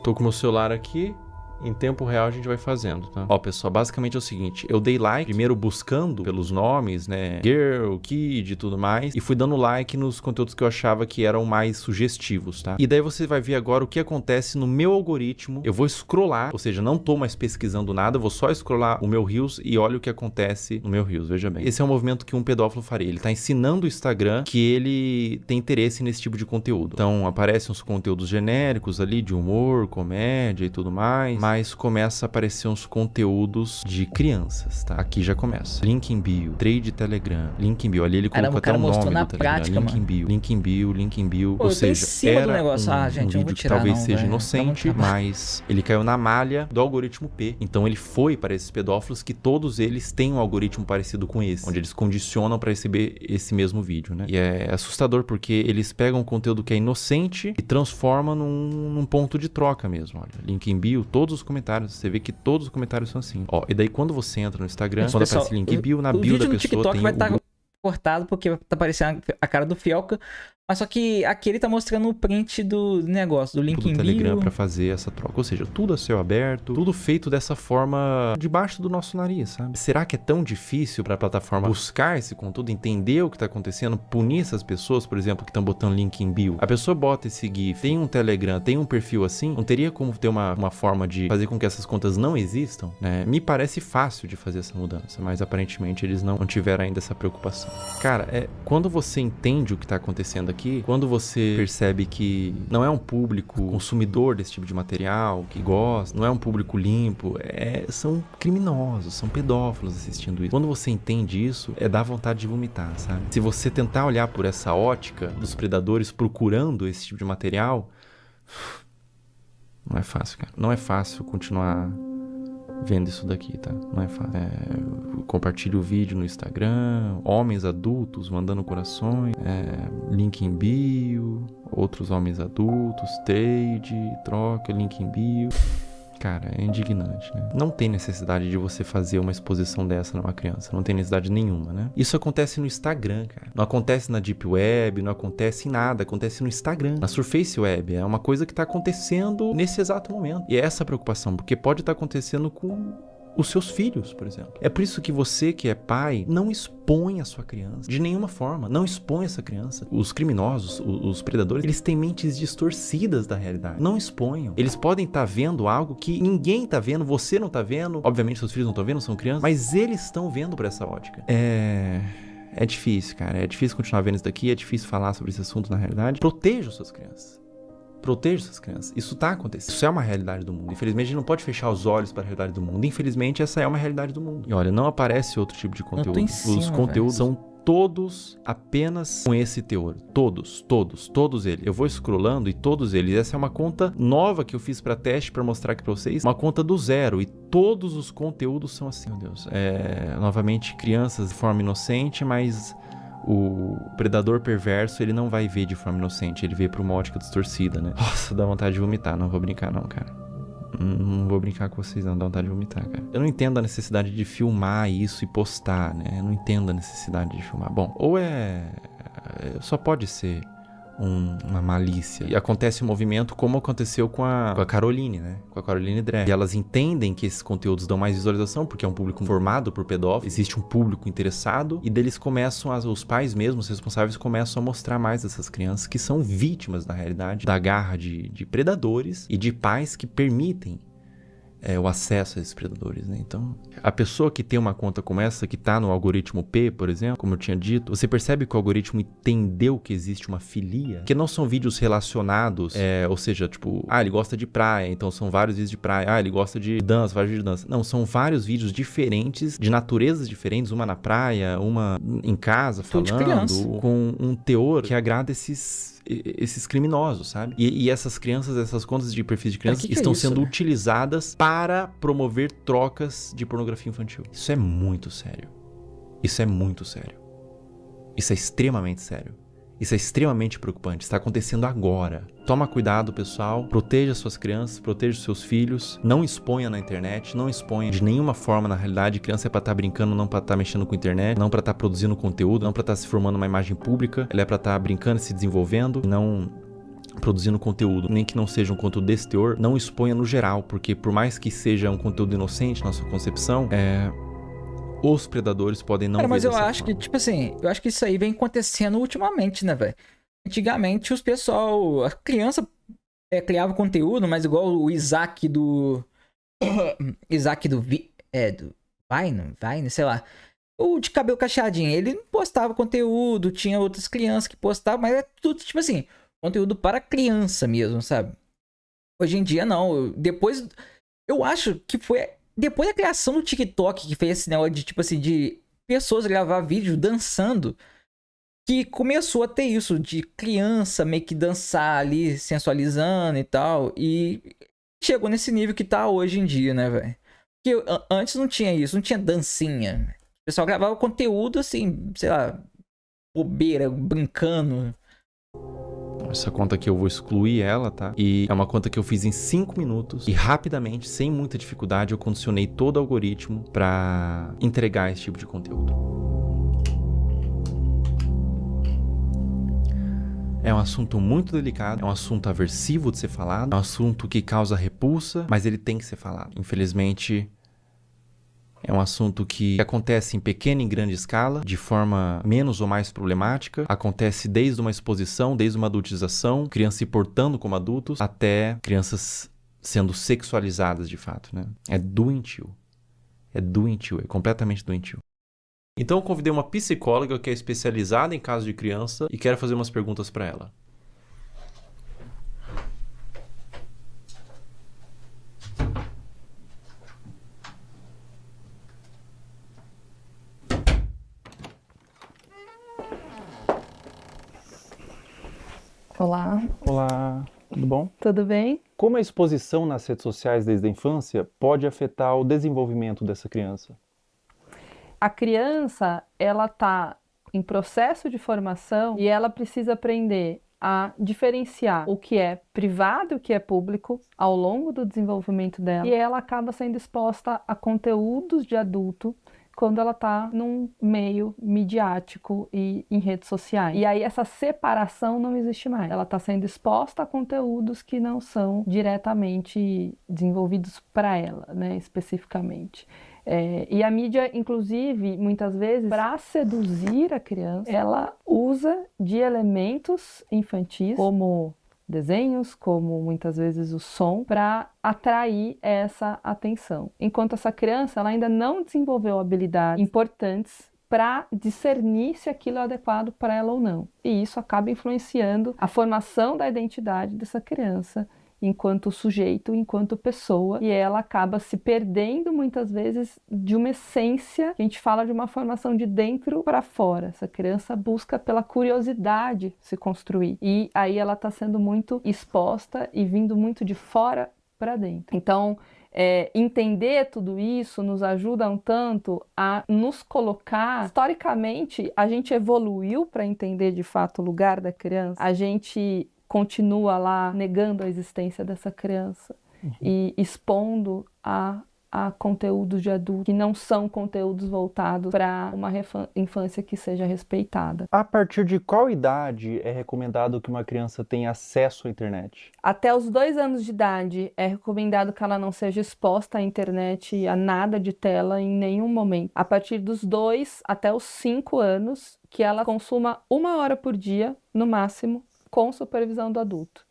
Tô com o meu celular aqui. Em tempo real a gente vai fazendo, tá? Ó, pessoal, basicamente é o seguinte. Eu dei like, primeiro buscando pelos nomes, né? Girl, Kid e tudo mais. E fui dando like nos conteúdos que eu achava que eram mais sugestivos, tá? E daí você vai ver agora o que acontece no meu algoritmo. Eu vou scrollar, ou seja, não tô mais pesquisando nada. Eu vou só scrollar o meu Reels e olha o que acontece no meu Reels, veja bem. Esse é um movimento que um pedófilo faria. Ele tá ensinando o Instagram que ele tem interesse nesse tipo de conteúdo. Então, aparecem uns conteúdos genéricos ali de humor, comédia e tudo mais. Mas começa a aparecer uns conteúdos de crianças, tá? Aqui já começa. Link em bio, trade Telegram, link em bio. Ali ele colocou até o nome do Telegram. Prática, link em bio, link em bio, link em bio. Pô, ou seja, era um vídeo que talvez seja inocente, mas ele caiu na malha do algoritmo P. Então ele foi para esses pedófilos que todos eles têm um algoritmo parecido com esse, onde eles condicionam para receber esse mesmo vídeo, né? E é assustador porque eles pegam um conteúdo que é inocente e transformam num ponto de troca mesmo. Olha, link em bio, todos os comentários. Você vê que todos os comentários são assim. Ó, e daí quando você entra no Instagram, quando aparece link bio, na bio da pessoa TikTok tem vai estar cortado porque tá aparecendo a cara do Fielka. Mas só que aqui ele tá mostrando o print do negócio, do link em bio. Telegram pra fazer essa troca. Ou seja, tudo a céu aberto, tudo feito dessa forma debaixo do nosso nariz, sabe? Será que é tão difícil pra plataforma buscar esse conteúdo, entender o que tá acontecendo, punir essas pessoas, por exemplo, que estão botando link em bio? A pessoa bota esse GIF, tem um Telegram, tem um perfil assim, não teria como ter uma forma de fazer com que essas contas não existam, né? Me parece fácil de fazer essa mudança, mas aparentemente eles não tiveram ainda essa preocupação. Cara, quando você entende o que tá acontecendo aqui, quando você percebe que não é um público consumidor desse tipo de material, que gosta, não é um público limpo, são criminosos, são pedófilos assistindo isso. Quando você entende isso, dá vontade de vomitar, sabe? Se você tentar olhar por essa ótica dos predadores procurando esse tipo de material, não é fácil, cara. Não é fácil continuar vendo isso daqui, tá? Não é fácil. Compartilhe o vídeo no Instagram, homens adultos mandando corações, link em bio, outros homens adultos, trade, troca, link em bio. Cara, é indignante, né? Não tem necessidade de você fazer uma exposição dessa numa criança. Não tem necessidade nenhuma, né? Isso acontece no Instagram, cara. Não acontece na Deep Web, não acontece em nada. Acontece no Instagram, na Surface Web. É uma coisa que tá acontecendo nesse exato momento. E é essa preocupação, porque pode estar acontecendo com os seus filhos, por exemplo. É por isso que você, que é pai, não expõe a sua criança. De nenhuma forma. Não expõe essa criança. Os criminosos, os predadores, eles têm mentes distorcidas da realidade. Não exponham. Eles podem estar vendo algo que ninguém está vendo, você não está vendo. Obviamente, seus filhos não estão vendo, são crianças. Mas eles estão vendo por essa ótica. É difícil, cara. É difícil continuar vendo isso daqui. É difícil falar sobre esse assunto na realidade. Proteja suas crianças. Proteja essas crianças. Isso tá acontecendo. Isso é uma realidade do mundo. Infelizmente, a gente não pode fechar os olhos para a realidade do mundo. Infelizmente, essa é uma realidade do mundo. E olha, não aparece outro tipo de conteúdo. Os conteúdos são todos apenas com esse teor. Todos eles. Eu vou scrollando e todos eles. Essa é uma conta nova que eu fiz para teste, para mostrar aqui para vocês. Uma conta do zero. E todos os conteúdos são assim, meu Deus. Novamente, crianças de forma inocente, mas o predador perverso, ele não vai ver de forma inocente, ele vê por uma ótica distorcida, né? Nossa, dá vontade de vomitar, não vou brincar não, cara. Não vou brincar com vocês não, dá vontade de vomitar, cara. Eu não entendo a necessidade de filmar isso e postar, né? Eu não entendo a necessidade de filmar. Bom, ou só pode ser uma malícia. E acontece um movimento como aconteceu com a Caroline, né? Com a Caroline Drag. E elas entendem que esses conteúdos dão mais visualização, porque é um público formado por pedófilos, existe um público interessado, e deles começam, os pais mesmos, os responsáveis, começam a mostrar mais dessas crianças que são vítimas, na realidade, da garra de predadores e de pais que permitem o acesso a esses predadores, né? Então, a pessoa que tem uma conta como essa, que tá no algoritmo P, por exemplo, como eu tinha dito, você percebe que o algoritmo entendeu que existe uma filia, que não são vídeos relacionados, ou seja, tipo, ele gosta de praia, então são vários vídeos de praia, ele gosta de dança, vários vídeos de dança. Não, são vários vídeos diferentes, de naturezas diferentes, uma na praia, uma em casa, falando, com um teor que agrada esses criminosos, sabe? E essas crianças, essas contas de perfis de crianças estão sendo utilizadas para promover trocas de pornografia infantil. Isso é muito sério. Isso é muito sério. Isso é extremamente sério. Isso é extremamente preocupante. Está acontecendo agora. Toma cuidado, pessoal. Proteja suas crianças, proteja seus filhos. Não exponha na internet, não exponha de nenhuma forma na realidade. Criança é pra estar brincando, não pra estar mexendo com a internet, não pra estar produzindo conteúdo, não pra estar se formando uma imagem pública. Ela é pra estar brincando e se desenvolvendo, não produzindo conteúdo, nem que não seja um conteúdo desse teor. Não exponha no geral, porque por mais que seja um conteúdo inocente na sua concepção, os predadores podem não ver mas eu acho que, tipo assim, eu acho que isso aí vem acontecendo ultimamente, né, velho? Antigamente, a criança criava conteúdo, mas igual o Isaac do Vine, sei lá. O de cabelo cacheadinho, ele postava conteúdo, tinha outras crianças que postavam, mas é tudo, tipo assim, conteúdo para criança mesmo, sabe? Hoje em dia, não. Depois, eu acho que foi depois da criação do TikTok, que fez esse negócio de, tipo assim, de pessoas gravar vídeo dançando, que começou a ter isso, de criança meio que dançar ali, sensualizando e tal, e chegou nesse nível que tá hoje em dia, né, velho? Porque antes não tinha isso, não tinha dancinha. O pessoal gravava conteúdo assim, sei lá, bobeira, brincando. Essa conta aqui eu vou excluir ela, tá? E é uma conta que eu fiz em 5 minutos. E rapidamente, sem muita dificuldade, eu condicionei todo o algoritmo pra entregar esse tipo de conteúdo. É um assunto muito delicado, é um assunto aversivo de ser falado, é um assunto que causa repulsa, mas ele tem que ser falado. Infelizmente, é um assunto que acontece em pequena e grande escala, de forma menos ou mais problemática. Acontece desde uma exposição, desde uma adultização, crianças se portando como adultos, até crianças sendo sexualizadas de fato, né? É doentio. É doentio, é completamente doentio. Então eu convidei uma psicóloga que é especializada em casos de criança e quero fazer umas perguntas para ela. Olá. Olá, tudo bom? Tudo bem? Como a exposição nas redes sociais desde a infância pode afetar o desenvolvimento dessa criança? A criança, ela está em processo de formação e ela precisa aprender a diferenciar o que é privado e o que é público ao longo do desenvolvimento dela. E ela acaba sendo exposta a conteúdos de adulto quando ela está num meio midiático e em redes sociais. E aí essa separação não existe mais. Ela está sendo exposta a conteúdos que não são diretamente desenvolvidos para ela, né, especificamente. E a mídia, inclusive, muitas vezes, para seduzir a criança, ela usa de elementos infantis, como desenhos, como muitas vezes o som, para atrair essa atenção. Enquanto essa criança ela ainda não desenvolveu habilidades importantes para discernir se aquilo é adequado para ela ou não. E isso acaba influenciando a formação da identidade dessa criança enquanto sujeito, enquanto pessoa, e ela acaba se perdendo muitas vezes de uma essência, que a gente fala de uma formação de dentro para fora. Essa criança busca pela curiosidade se construir, e aí ela está sendo muito exposta e vindo muito de fora para dentro. Então, entender tudo isso nos ajuda um tanto a nos colocar. Historicamente, a gente evoluiu para entender de fato o lugar da criança, a gente continua lá negando a existência dessa criança e expondo a conteúdos de adulto que não são conteúdos voltados para uma infância que seja respeitada. A partir de qual idade é recomendado que uma criança tenha acesso à internet? Até os 2 anos de idade é recomendado que ela não seja exposta à internet, a nada de tela em nenhum momento. A partir dos 2 até os 5 anos, que ela consuma 1 hora por dia, no máximo, com supervisão do adulto.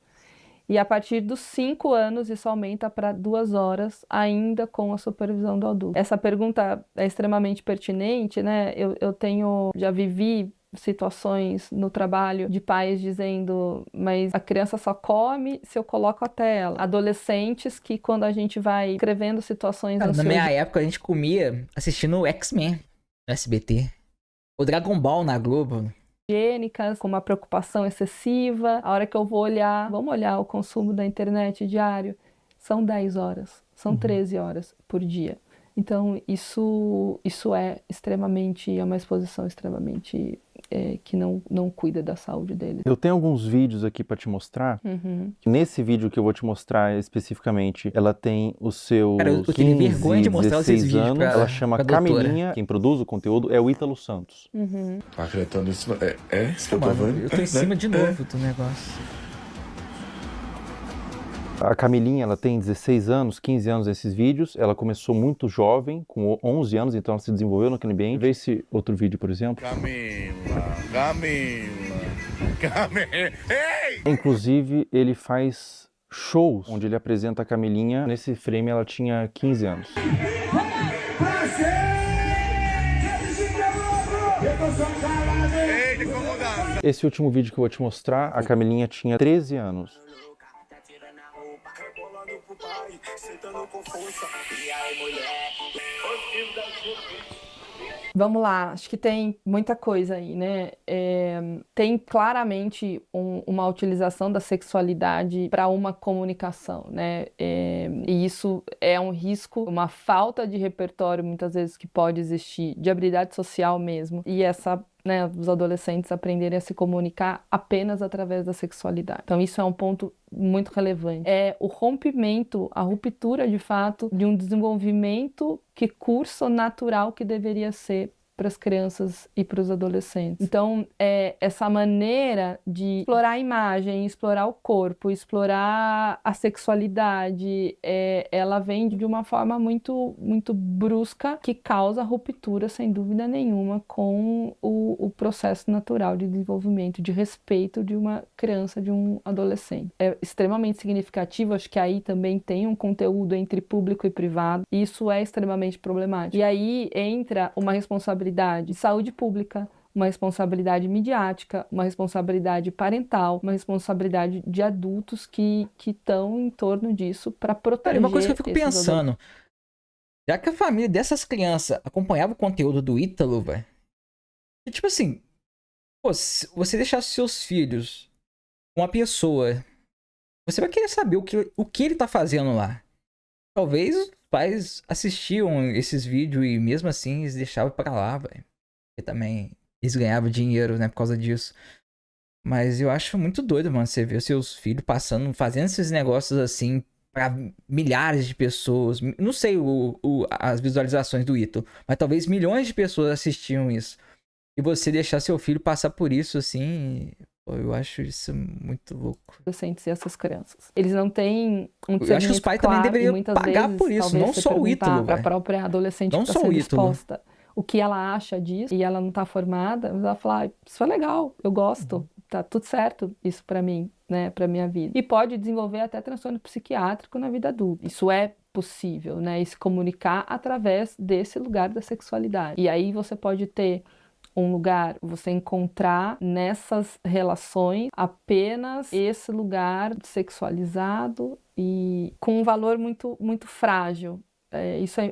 E a partir dos 5 anos, isso aumenta para 2 horas, ainda com a supervisão do adulto. Essa pergunta é extremamente pertinente, né? Já vivi situações no trabalho de pais dizendo, mas a criança só come se eu coloco a tela. Adolescentes que, quando a gente vai escrevendo situações... Na minha época, a gente comia assistindo o X-Men no SBT. O Dragon Ball na Globo. Higiênicas, com uma preocupação excessiva. A hora que eu vou olhar, vamos olhar o consumo da internet diário, são 10 horas, são 13 horas por dia. Então, isso é uma exposição extremamente que não cuida da saúde dele. Eu tenho alguns vídeos aqui para te mostrar. Nesse vídeo que eu vou te mostrar especificamente, ela tem os seus 15, 16 anos. Ela chama Camilinha. Quem produz o conteúdo é o Ítalo Santos. Acreditando nisso, isso que eu tô vendo. Eu tô em cima de novo do negócio. A Camilinha, ela tem 16 anos, 15 anos nesses vídeos. Ela começou muito jovem, com 11 anos, então ela se desenvolveu naquele ambiente. Vê esse outro vídeo, por exemplo. Camila. Ei! Inclusive, ele faz shows onde ele apresenta a Camilinha. Nesse frame, ela tinha 15 anos. Esse último vídeo que eu vou te mostrar, a Camilinha tinha 13 anos. Vamos lá, acho que tem muita coisa aí, né? Tem claramente uma utilização da sexualidade para uma comunicação, né? E isso é um risco, uma falta de repertório, muitas vezes, que pode existir, de habilidade social mesmo. E essa né, os adolescentes aprenderem a se comunicar apenas através da sexualidade. Então isso é um ponto muito relevante. É o rompimento, a ruptura de fato de um desenvolvimento que curso natural que deveria ser para as crianças e para os adolescentes. Então, essa maneira de explorar a imagem, explorar o corpo, explorar a sexualidade, ela vem de uma forma muito, muito brusca, que causa ruptura, sem dúvida nenhuma, com o processo natural de desenvolvimento, de respeito de uma criança, de um adolescente. É extremamente significativo, acho que aí também tem um conteúdo entre público e privado, e isso é extremamente problemático. E aí entra uma responsabilidade de saúde pública, uma responsabilidade midiática, uma responsabilidade parental, uma responsabilidade de adultos que estão em torno disso para proteger. Uma coisa que eu fico pensando, já que a família dessas crianças acompanhava o conteúdo do Ítalo, velho, tipo assim, pô, se você deixar seus filhos com uma pessoa, você vai querer saber o que ele tá fazendo lá. Talvez os pais assistiam esses vídeos e mesmo assim eles deixavam pra lá, velho. Porque também eles ganhavam dinheiro, né, por causa disso. Mas eu acho muito doido, mano, você ver seus filhos fazendo esses negócios assim pra milhares de pessoas. Não sei as visualizações do Ítalo, mas talvez milhões de pessoas assistiam isso. E você deixar seu filho passar por isso, assim... Eu acho isso muito louco. Adolescentes e essas crianças. Eles não têm um Eu acho que os pais também deveriam pagar por isso, não só o Ítalo. Para a própria adolescente que está sendo exposta o que ela acha disso, e ela não está formada, mas ela fala, isso é legal, eu gosto, tá tudo certo isso para mim, né, para minha vida. E pode desenvolver até transtorno psiquiátrico na vida adulta. Isso é possível, né, e se comunicar através desse lugar da sexualidade. E aí você pode ter um lugar, você encontrar nessas relações apenas esse lugar sexualizado e com um valor muito, muito frágil.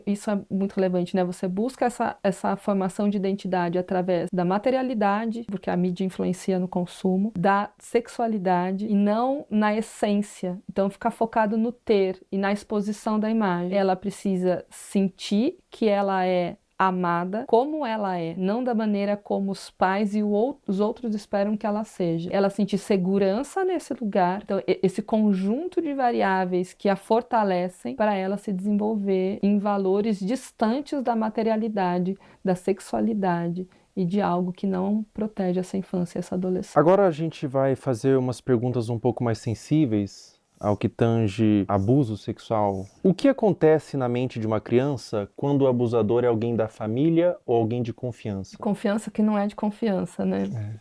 Isso é muito relevante, né? Você busca essa formação de identidade através da materialidade, porque a mídia influencia no consumo, da sexualidade e não na essência. Então, ficar focado no ter e na exposição da imagem. Ela precisa sentir que ela é amada como ela é, não da maneira como os pais e os outros esperam que ela seja. Ela sentir segurança nesse lugar, então esse conjunto de variáveis que a fortalecem para ela se desenvolver em valores distantes da materialidade, da sexualidade e de algo que não protege essa infância e essa adolescência. Agora a gente vai fazer umas perguntas um pouco mais sensíveis ao que tange abuso sexual. O que acontece na mente de uma criança quando o abusador é alguém da família ou alguém de confiança? Confiança que não é de confiança, né?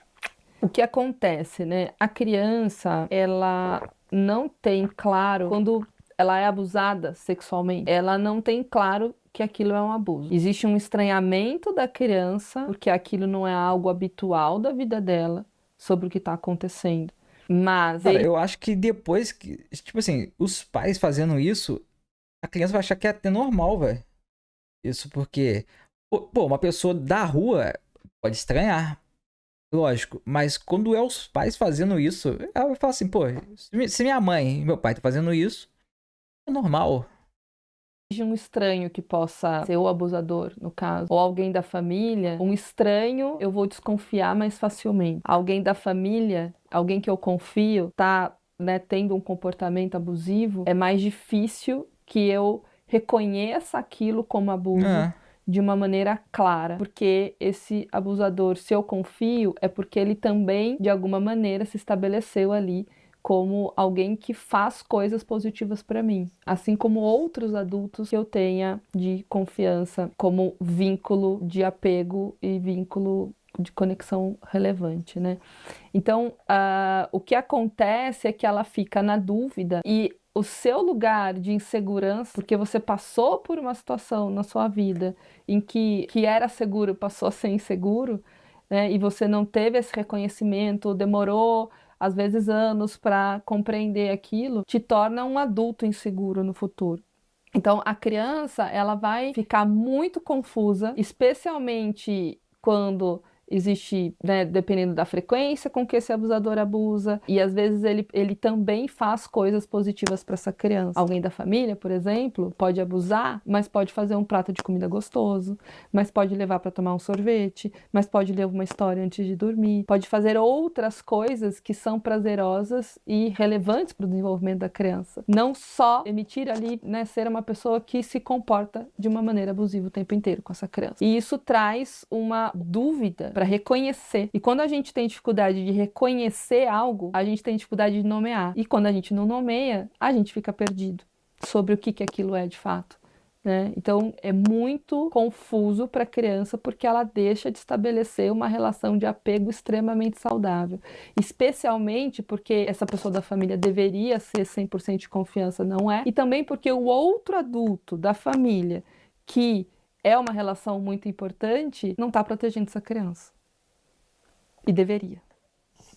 O que acontece, né? A criança, ela não tem claro, quando ela é abusada sexualmente, ela não tem claro que aquilo é um abuso. Existe um estranhamento da criança, porque aquilo não é algo habitual da vida dela, sobre o que está acontecendo. Mas cara, eu acho que depois que, tipo assim, os pais fazendo isso, a criança vai achar que é até normal, velho. Isso porque, pô, uma pessoa da rua pode estranhar, lógico, mas quando é os pais fazendo isso, ela vai falar assim, pô, se minha mãe e meu pai tá fazendo isso, é normal. De um estranho que possa ser o abusador, no caso, ou alguém da família, um estranho eu vou desconfiar mais facilmente. Alguém da família, alguém que eu confio, tá, né, tendo um comportamento abusivo, é mais difícil que eu reconheça aquilo como abuso de uma maneira clara, porque esse abusador, se eu confio, é porque ele também, de alguma maneira, se estabeleceu ali como alguém que faz coisas positivas para mim, assim como outros adultos que eu tenha de confiança, como vínculo de apego e vínculo de conexão relevante, né? Então, o que acontece é que ela fica na dúvida e o seu lugar de insegurança, porque você passou por uma situação na sua vida em que era seguro passou a ser inseguro, né? E você não teve esse reconhecimento, demorou às vezes anos para compreender aquilo, te torna um adulto inseguro no futuro. Então, a criança, ela vai ficar muito confusa, especialmente quando existe, né, dependendo da frequência com que esse abusador abusa, e às vezes ele também faz coisas positivas para essa criança. Alguém da família, por exemplo, pode abusar, mas pode fazer um prato de comida gostoso, mas pode levar para tomar um sorvete, mas pode ler uma história antes de dormir, pode fazer outras coisas que são prazerosas e relevantes para o desenvolvimento da criança. Não só emitir ali, né, ser uma pessoa que se comporta de uma maneira abusiva o tempo inteiro com essa criança. E isso traz uma dúvida para reconhecer. E quando a gente tem dificuldade de reconhecer algo, a gente tem dificuldade de nomear. E quando a gente não nomeia, a gente fica perdido sobre o que aquilo é de fato, né? Então é muito confuso para a criança porque ela deixa de estabelecer uma relação de apego extremamente saudável. Especialmente porque essa pessoa da família deveria ser 100% de confiança, não é? E também porque o outro adulto da família, que é uma relação muito importante, não está protegendo essa criança. E deveria.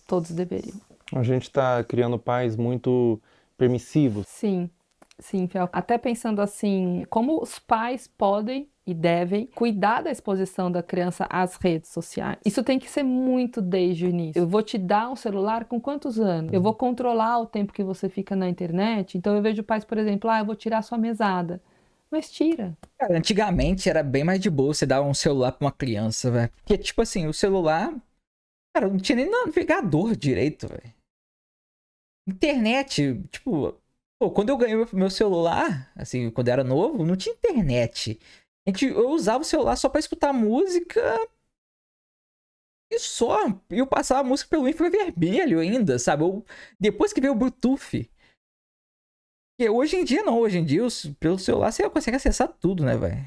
Todos deveriam. A gente está criando pais muito permissivos. Sim, sim, Fel. Até pensando assim, como os pais podem e devem cuidar da exposição da criança às redes sociais. Isso tem que ser muito desde o início. Eu vou te dar um celular com quantos anos? Eu vou controlar o tempo que você fica na internet. Então eu vejo pais, por exemplo, eu vou tirar sua mesada. Mas tira. Cara, antigamente era bem mais de boa você dar um celular pra uma criança, velho. Porque, tipo assim, o celular... Cara, não tinha nem navegador direito, velho. Internet, tipo... Pô, quando eu ganhei meu celular, assim, quando eu era novo, não tinha internet. Eu usava o celular só pra escutar música... E só. Eu passava a música pelo infravermelho ainda, sabe? Depois que veio o Bluetooth... Porque hoje em dia não, hoje em dia pelo celular você consegue acessar tudo, né, velho?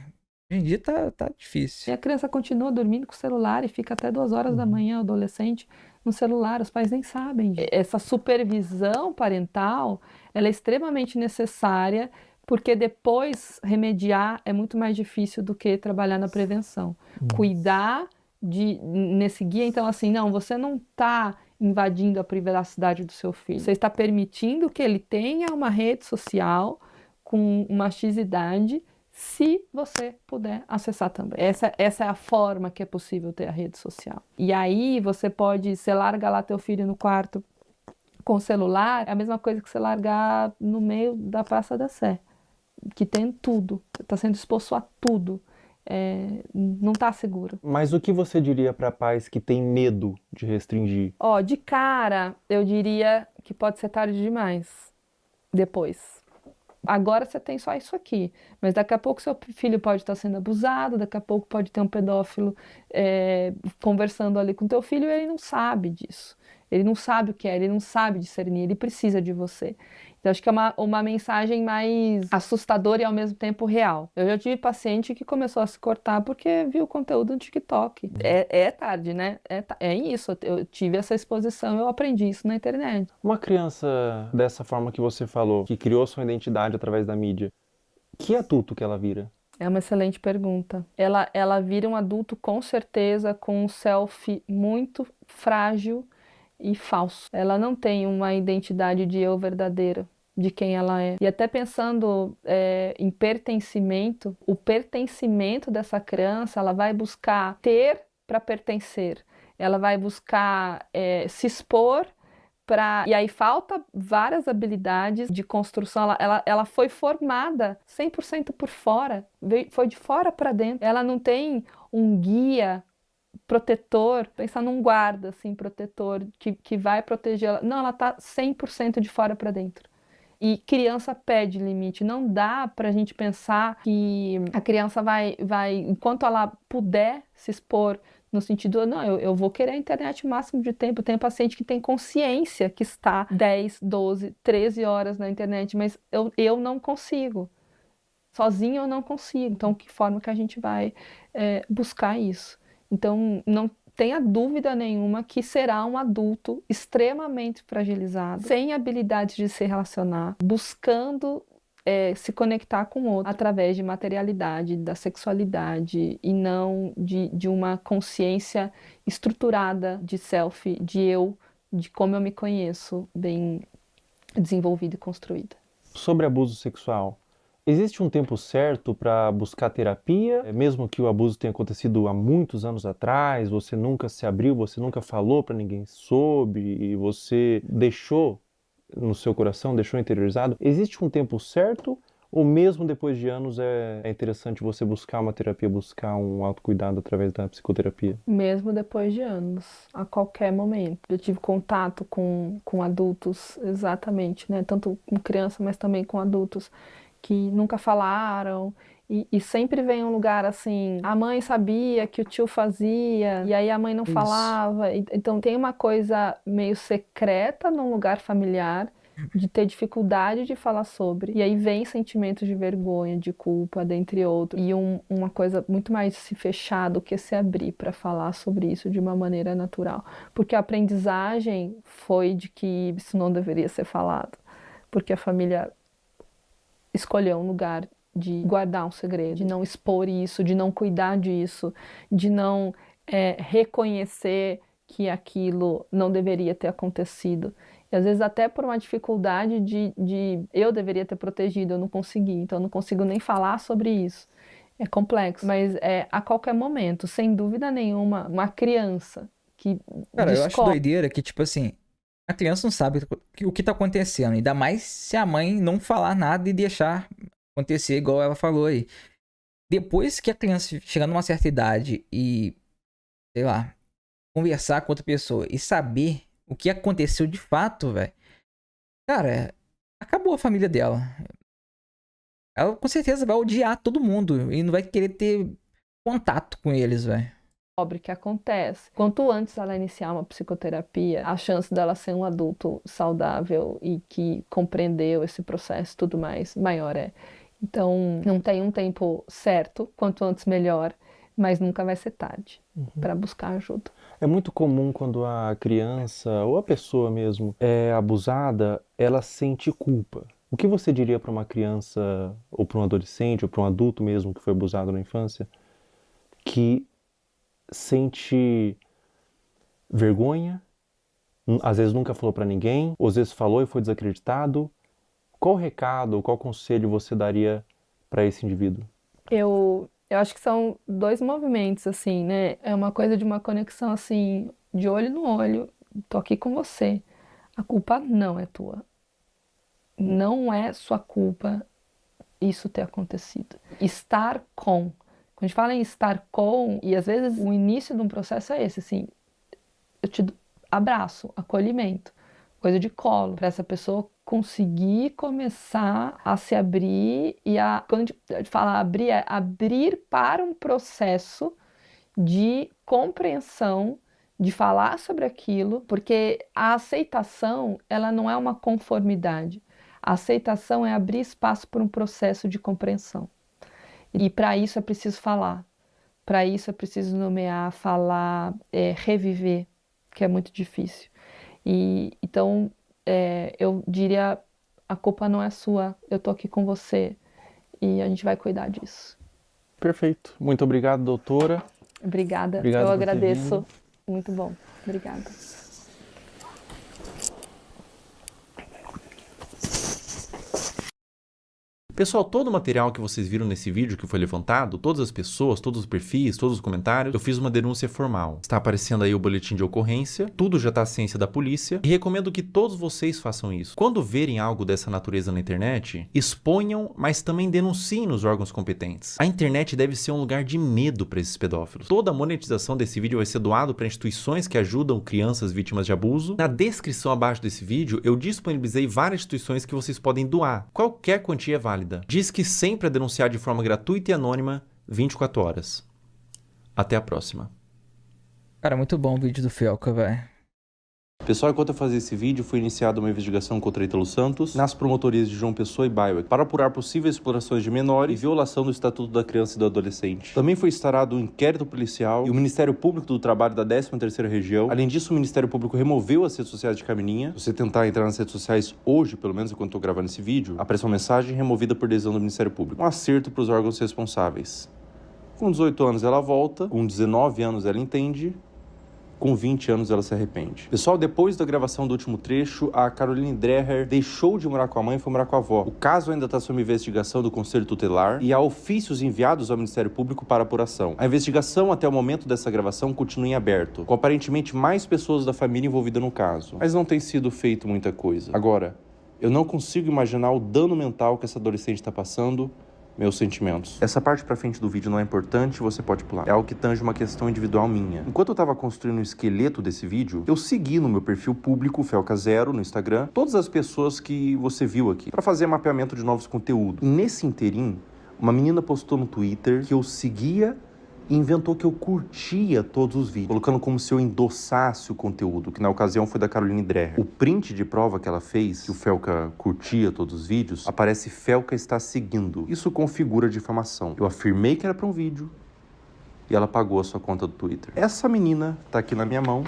Hoje em dia tá difícil. E a criança continua dormindo com o celular e fica até 2 horas da manhã, o adolescente, no celular, os pais nem sabem. Essa supervisão parental, ela é extremamente necessária, porque depois remediar é muito mais difícil do que trabalhar na prevenção. Cuidar nesse guia, então assim, não, você não tá invadindo a privacidade do seu filho. Você está permitindo que ele tenha uma rede social com uma X-idade, se você puder acessar também. Essa é a forma que é possível ter a rede social. E aí você larga lá teu filho no quarto com o celular, é a mesma coisa que você largar no meio da Praça da Sé, que tem tudo, está sendo exposto a tudo. Não está seguro. Mas o que você diria para pais que têm medo de restringir? De cara, eu diria que pode ser tarde demais. Depois. Agora você tem só isso aqui, mas daqui a pouco seu filho pode estar sendo abusado, daqui a pouco pode ter um pedófilo conversando ali com teu filho e ele não sabe disso. Ele não sabe o que é, ele não sabe discernir, ele precisa de você. Então, acho que é uma mensagem mais assustadora e ao mesmo tempo real. Eu já tive paciente que começou a se cortar porque viu o conteúdo no TikTok. É tarde, né? É isso, eu tive essa exposição, eu aprendi isso na internet. Uma criança dessa forma que você falou, que criou sua identidade através da mídia, que adulto que ela vira? É uma excelente pergunta. Ela vira um adulto com certeza com um self muito frágil e falso. Ela não tem uma identidade de eu verdadeira, de quem ela é. E até pensando em pertencimento, o pertencimento dessa criança, ela vai buscar ter para pertencer. Ela vai buscar se expor para... E aí falta várias habilidades de construção. Ela foi formada 100% por fora, foi de fora para dentro. Ela não tem um guia protetor, pensar num guarda, assim, protetor, que vai proteger ela. Não, ela tá 100% de fora para dentro. E criança pede limite. Não dá pra gente pensar que a criança vai enquanto ela puder se expor, no sentido, não, eu vou querer a internet o máximo de tempo. Tem paciente que tem consciência que está 10, 12, 13 horas na internet, mas eu não consigo. Sozinho eu não consigo. Então, que forma que a gente vai buscar isso? Então, não tenha dúvida nenhuma que será um adulto extremamente fragilizado, sem habilidades de se relacionar, buscando se conectar com o outro através de materialidade, da sexualidade e não de uma consciência estruturada de self, de eu, de como eu me conheço, bem desenvolvida e construída. Sobre abuso sexual, Existe um tempo certo para buscar terapia? Mesmo que o abuso tenha acontecido há muitos anos atrás, você nunca se abriu, você nunca falou para ninguém sobre, e você deixou no seu coração, deixou interiorizado. Existe um tempo certo? Ou mesmo depois de anos é interessante você buscar uma terapia, buscar um autocuidado através da psicoterapia? Mesmo depois de anos, a qualquer momento. Eu tive contato com adultos, exatamente, né? Tanto com criança, mas também com adultos que nunca falaram. E sempre vem um lugar assim, a mãe sabia que o tio fazia, e aí a mãe não falava. Então tem uma coisa meio secreta num lugar familiar, de ter dificuldade de falar sobre. E aí vem sentimentos de vergonha, de culpa, dentre outros. E uma coisa muito mais se fechar do que se abrir para falar sobre isso de uma maneira natural. Porque a aprendizagem foi de que isso não deveria ser falado. Porque a família escolheu um lugar de guardar um segredo, de não expor isso, de não cuidar disso, de não reconhecer que aquilo não deveria ter acontecido. E às vezes até por uma dificuldade de eu deveria ter protegido, eu não consegui, então eu não consigo nem falar sobre isso. É complexo, mas a qualquer momento, sem dúvida nenhuma, uma criança que Cara, eu acho doideira que, tipo assim, a criança não sabe o que tá acontecendo, ainda mais se a mãe não falar nada e deixar acontecer igual ela falou aí. Depois que a criança chegar numa certa idade e, sei lá, conversar com outra pessoa e saber o que aconteceu de fato, velho. Cara, acabou a família dela. Ela com certeza vai odiar todo mundo e não vai querer ter contato com eles, velho. Pobre que acontece. Quanto antes ela iniciar uma psicoterapia, a chance dela ser um adulto saudável e que compreendeu esse processo e tudo mais, maior é. Então, não tem um tempo certo, quanto antes melhor, mas nunca vai ser tarde para buscar ajuda. É muito comum quando a criança ou a pessoa mesmo é abusada, ela sente culpa. O que você diria para uma criança ou para um adolescente ou para um adulto mesmo que foi abusado na infância que sente vergonha, às vezes nunca falou para ninguém, ou às vezes falou e foi desacreditado? Qual recado ou qual conselho você daria para esse indivíduo? Eu acho que são dois movimentos, assim, né? É uma coisa de uma conexão, assim, de olho no olho. Tô aqui com você. A culpa não é tua. Não é sua culpa isso ter acontecido. Estar com. Quando a gente fala em estar com, e às vezes o início de um processo é esse, assim, eu te abraço, acolhimento, coisa de colo, para essa pessoa conseguir começar a se abrir e quando a gente fala abrir, é abrir para um processo de compreensão, de falar sobre aquilo, porque a aceitação, ela não é uma conformidade. A aceitação é abrir espaço para um processo de compreensão. E para isso é preciso falar, para isso é preciso nomear, falar, reviver, que é muito difícil. Então, eu diria, a culpa não é sua, eu tô aqui com você e a gente vai cuidar disso. Perfeito. Muito obrigado, doutora. Obrigada. Obrigado, eu agradeço. Muito bom. Obrigada. Pessoal, todo o material que vocês viram nesse vídeo que foi levantado, todas as pessoas, todos os perfis, todos os comentários, eu fiz uma denúncia formal. Está aparecendo aí o boletim de ocorrência, tudo já está à ciência da polícia e recomendo que todos vocês façam isso. Quando verem algo dessa natureza na internet, exponham, mas também denunciem nos órgãos competentes. A internet deve ser um lugar de medo para esses pedófilos. Toda a monetização desse vídeo vai ser doado para instituições que ajudam crianças vítimas de abuso. Na descrição abaixo desse vídeo, eu disponibilizei várias instituições que vocês podem doar. Qualquer quantia é válida. Diz que sempre é denunciar de forma gratuita e anônima 24 horas. Até a próxima. Cara, muito bom o vídeo do Fielka, velho. Pessoal, enquanto eu fazia esse vídeo, foi iniciada uma investigação contra Ítalo Santos nas promotorias de João Pessoa e Baiuec para apurar possíveis explorações de menores e violação do Estatuto da Criança e do Adolescente. Também foi instaurado um inquérito policial e o Ministério Público do Trabalho da 13ª Região. Além disso, o Ministério Público removeu as redes sociais de Camininha. Se você tentar entrar nas redes sociais hoje, pelo menos enquanto eu tô gravando esse vídeo, aparece uma mensagem removida por decisão do Ministério Público. Um acerto para os órgãos responsáveis. Com 18 anos ela volta, com 19 anos ela entende com 20 anos ela se arrepende. Pessoal, depois da gravação do último trecho, a Caroline Dreher deixou de morar com a mãe e foi morar com a avó. O caso ainda está sob investigação do Conselho Tutelar e há ofícios enviados ao Ministério Público para apuração. A investigação até o momento dessa gravação continua em aberto, com aparentemente mais pessoas da família envolvidas no caso, mas não tem sido feito muita coisa. Agora, eu não consigo imaginar o dano mental que essa adolescente está passando. Meus sentimentos. Essa parte pra frente do vídeo não é importante, você pode pular. É algo que tange uma questão individual minha. Enquanto eu tava construindo o esqueleto desse vídeo, eu segui no meu perfil público, Felca0, no Instagram, todas as pessoas que você viu aqui, pra fazer mapeamento de novos conteúdos. E nesse interim, uma menina postou no Twitter que eu seguia e inventou que eu curtia todos os vídeos, colocando como se eu endossasse o conteúdo, que na ocasião foi da Caroline Dreher. O print de prova que ela fez, que o Felca curtia todos os vídeos, aparece Felca está seguindo. Isso configura difamação. Eu afirmei que era para um vídeo e ela pagou a sua conta do Twitter. Essa menina tá aqui na minha mão.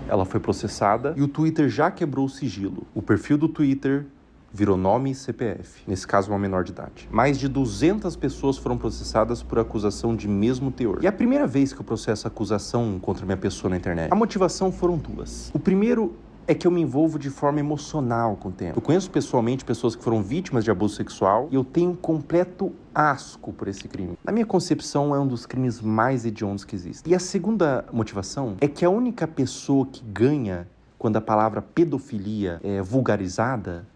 Ela foi processada e o Twitter já quebrou o sigilo. O perfil do Twitter virou nome e CPF, nesse caso uma menor de idade. Mais de 200 pessoas foram processadas por acusação de mesmo teor. E é a primeira vez que eu processo acusação contra minha pessoa na internet. A motivação foram duas. O primeiro é que eu me envolvo de forma emocional com o tema. Eu conheço pessoalmente pessoas que foram vítimas de abuso sexual e eu tenho um completo asco por esse crime. Na minha concepção, é um dos crimes mais hediondos que existem. E a segunda motivação é que a única pessoa que ganha quando a palavra pedofilia é vulgarizada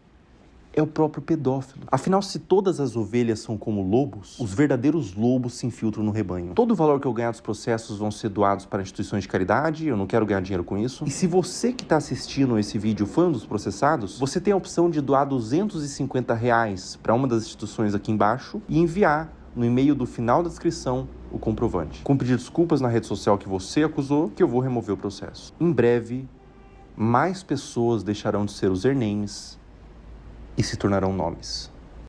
é o próprio pedófilo. Afinal, se todas as ovelhas são como lobos, os verdadeiros lobos se infiltram no rebanho. Todo o valor que eu ganhar dos processos vão ser doados para instituições de caridade, eu não quero ganhar dinheiro com isso. E se você que está assistindo esse vídeo foi um dos processados, você tem a opção de doar R$250 para uma das instituições aqui embaixo e enviar no e-mail do final da descrição o comprovante. Com pedir desculpas na rede social que você acusou, que eu vou remover o processo. Em breve, mais pessoas deixarão de ser usernames e se tornarão nomes.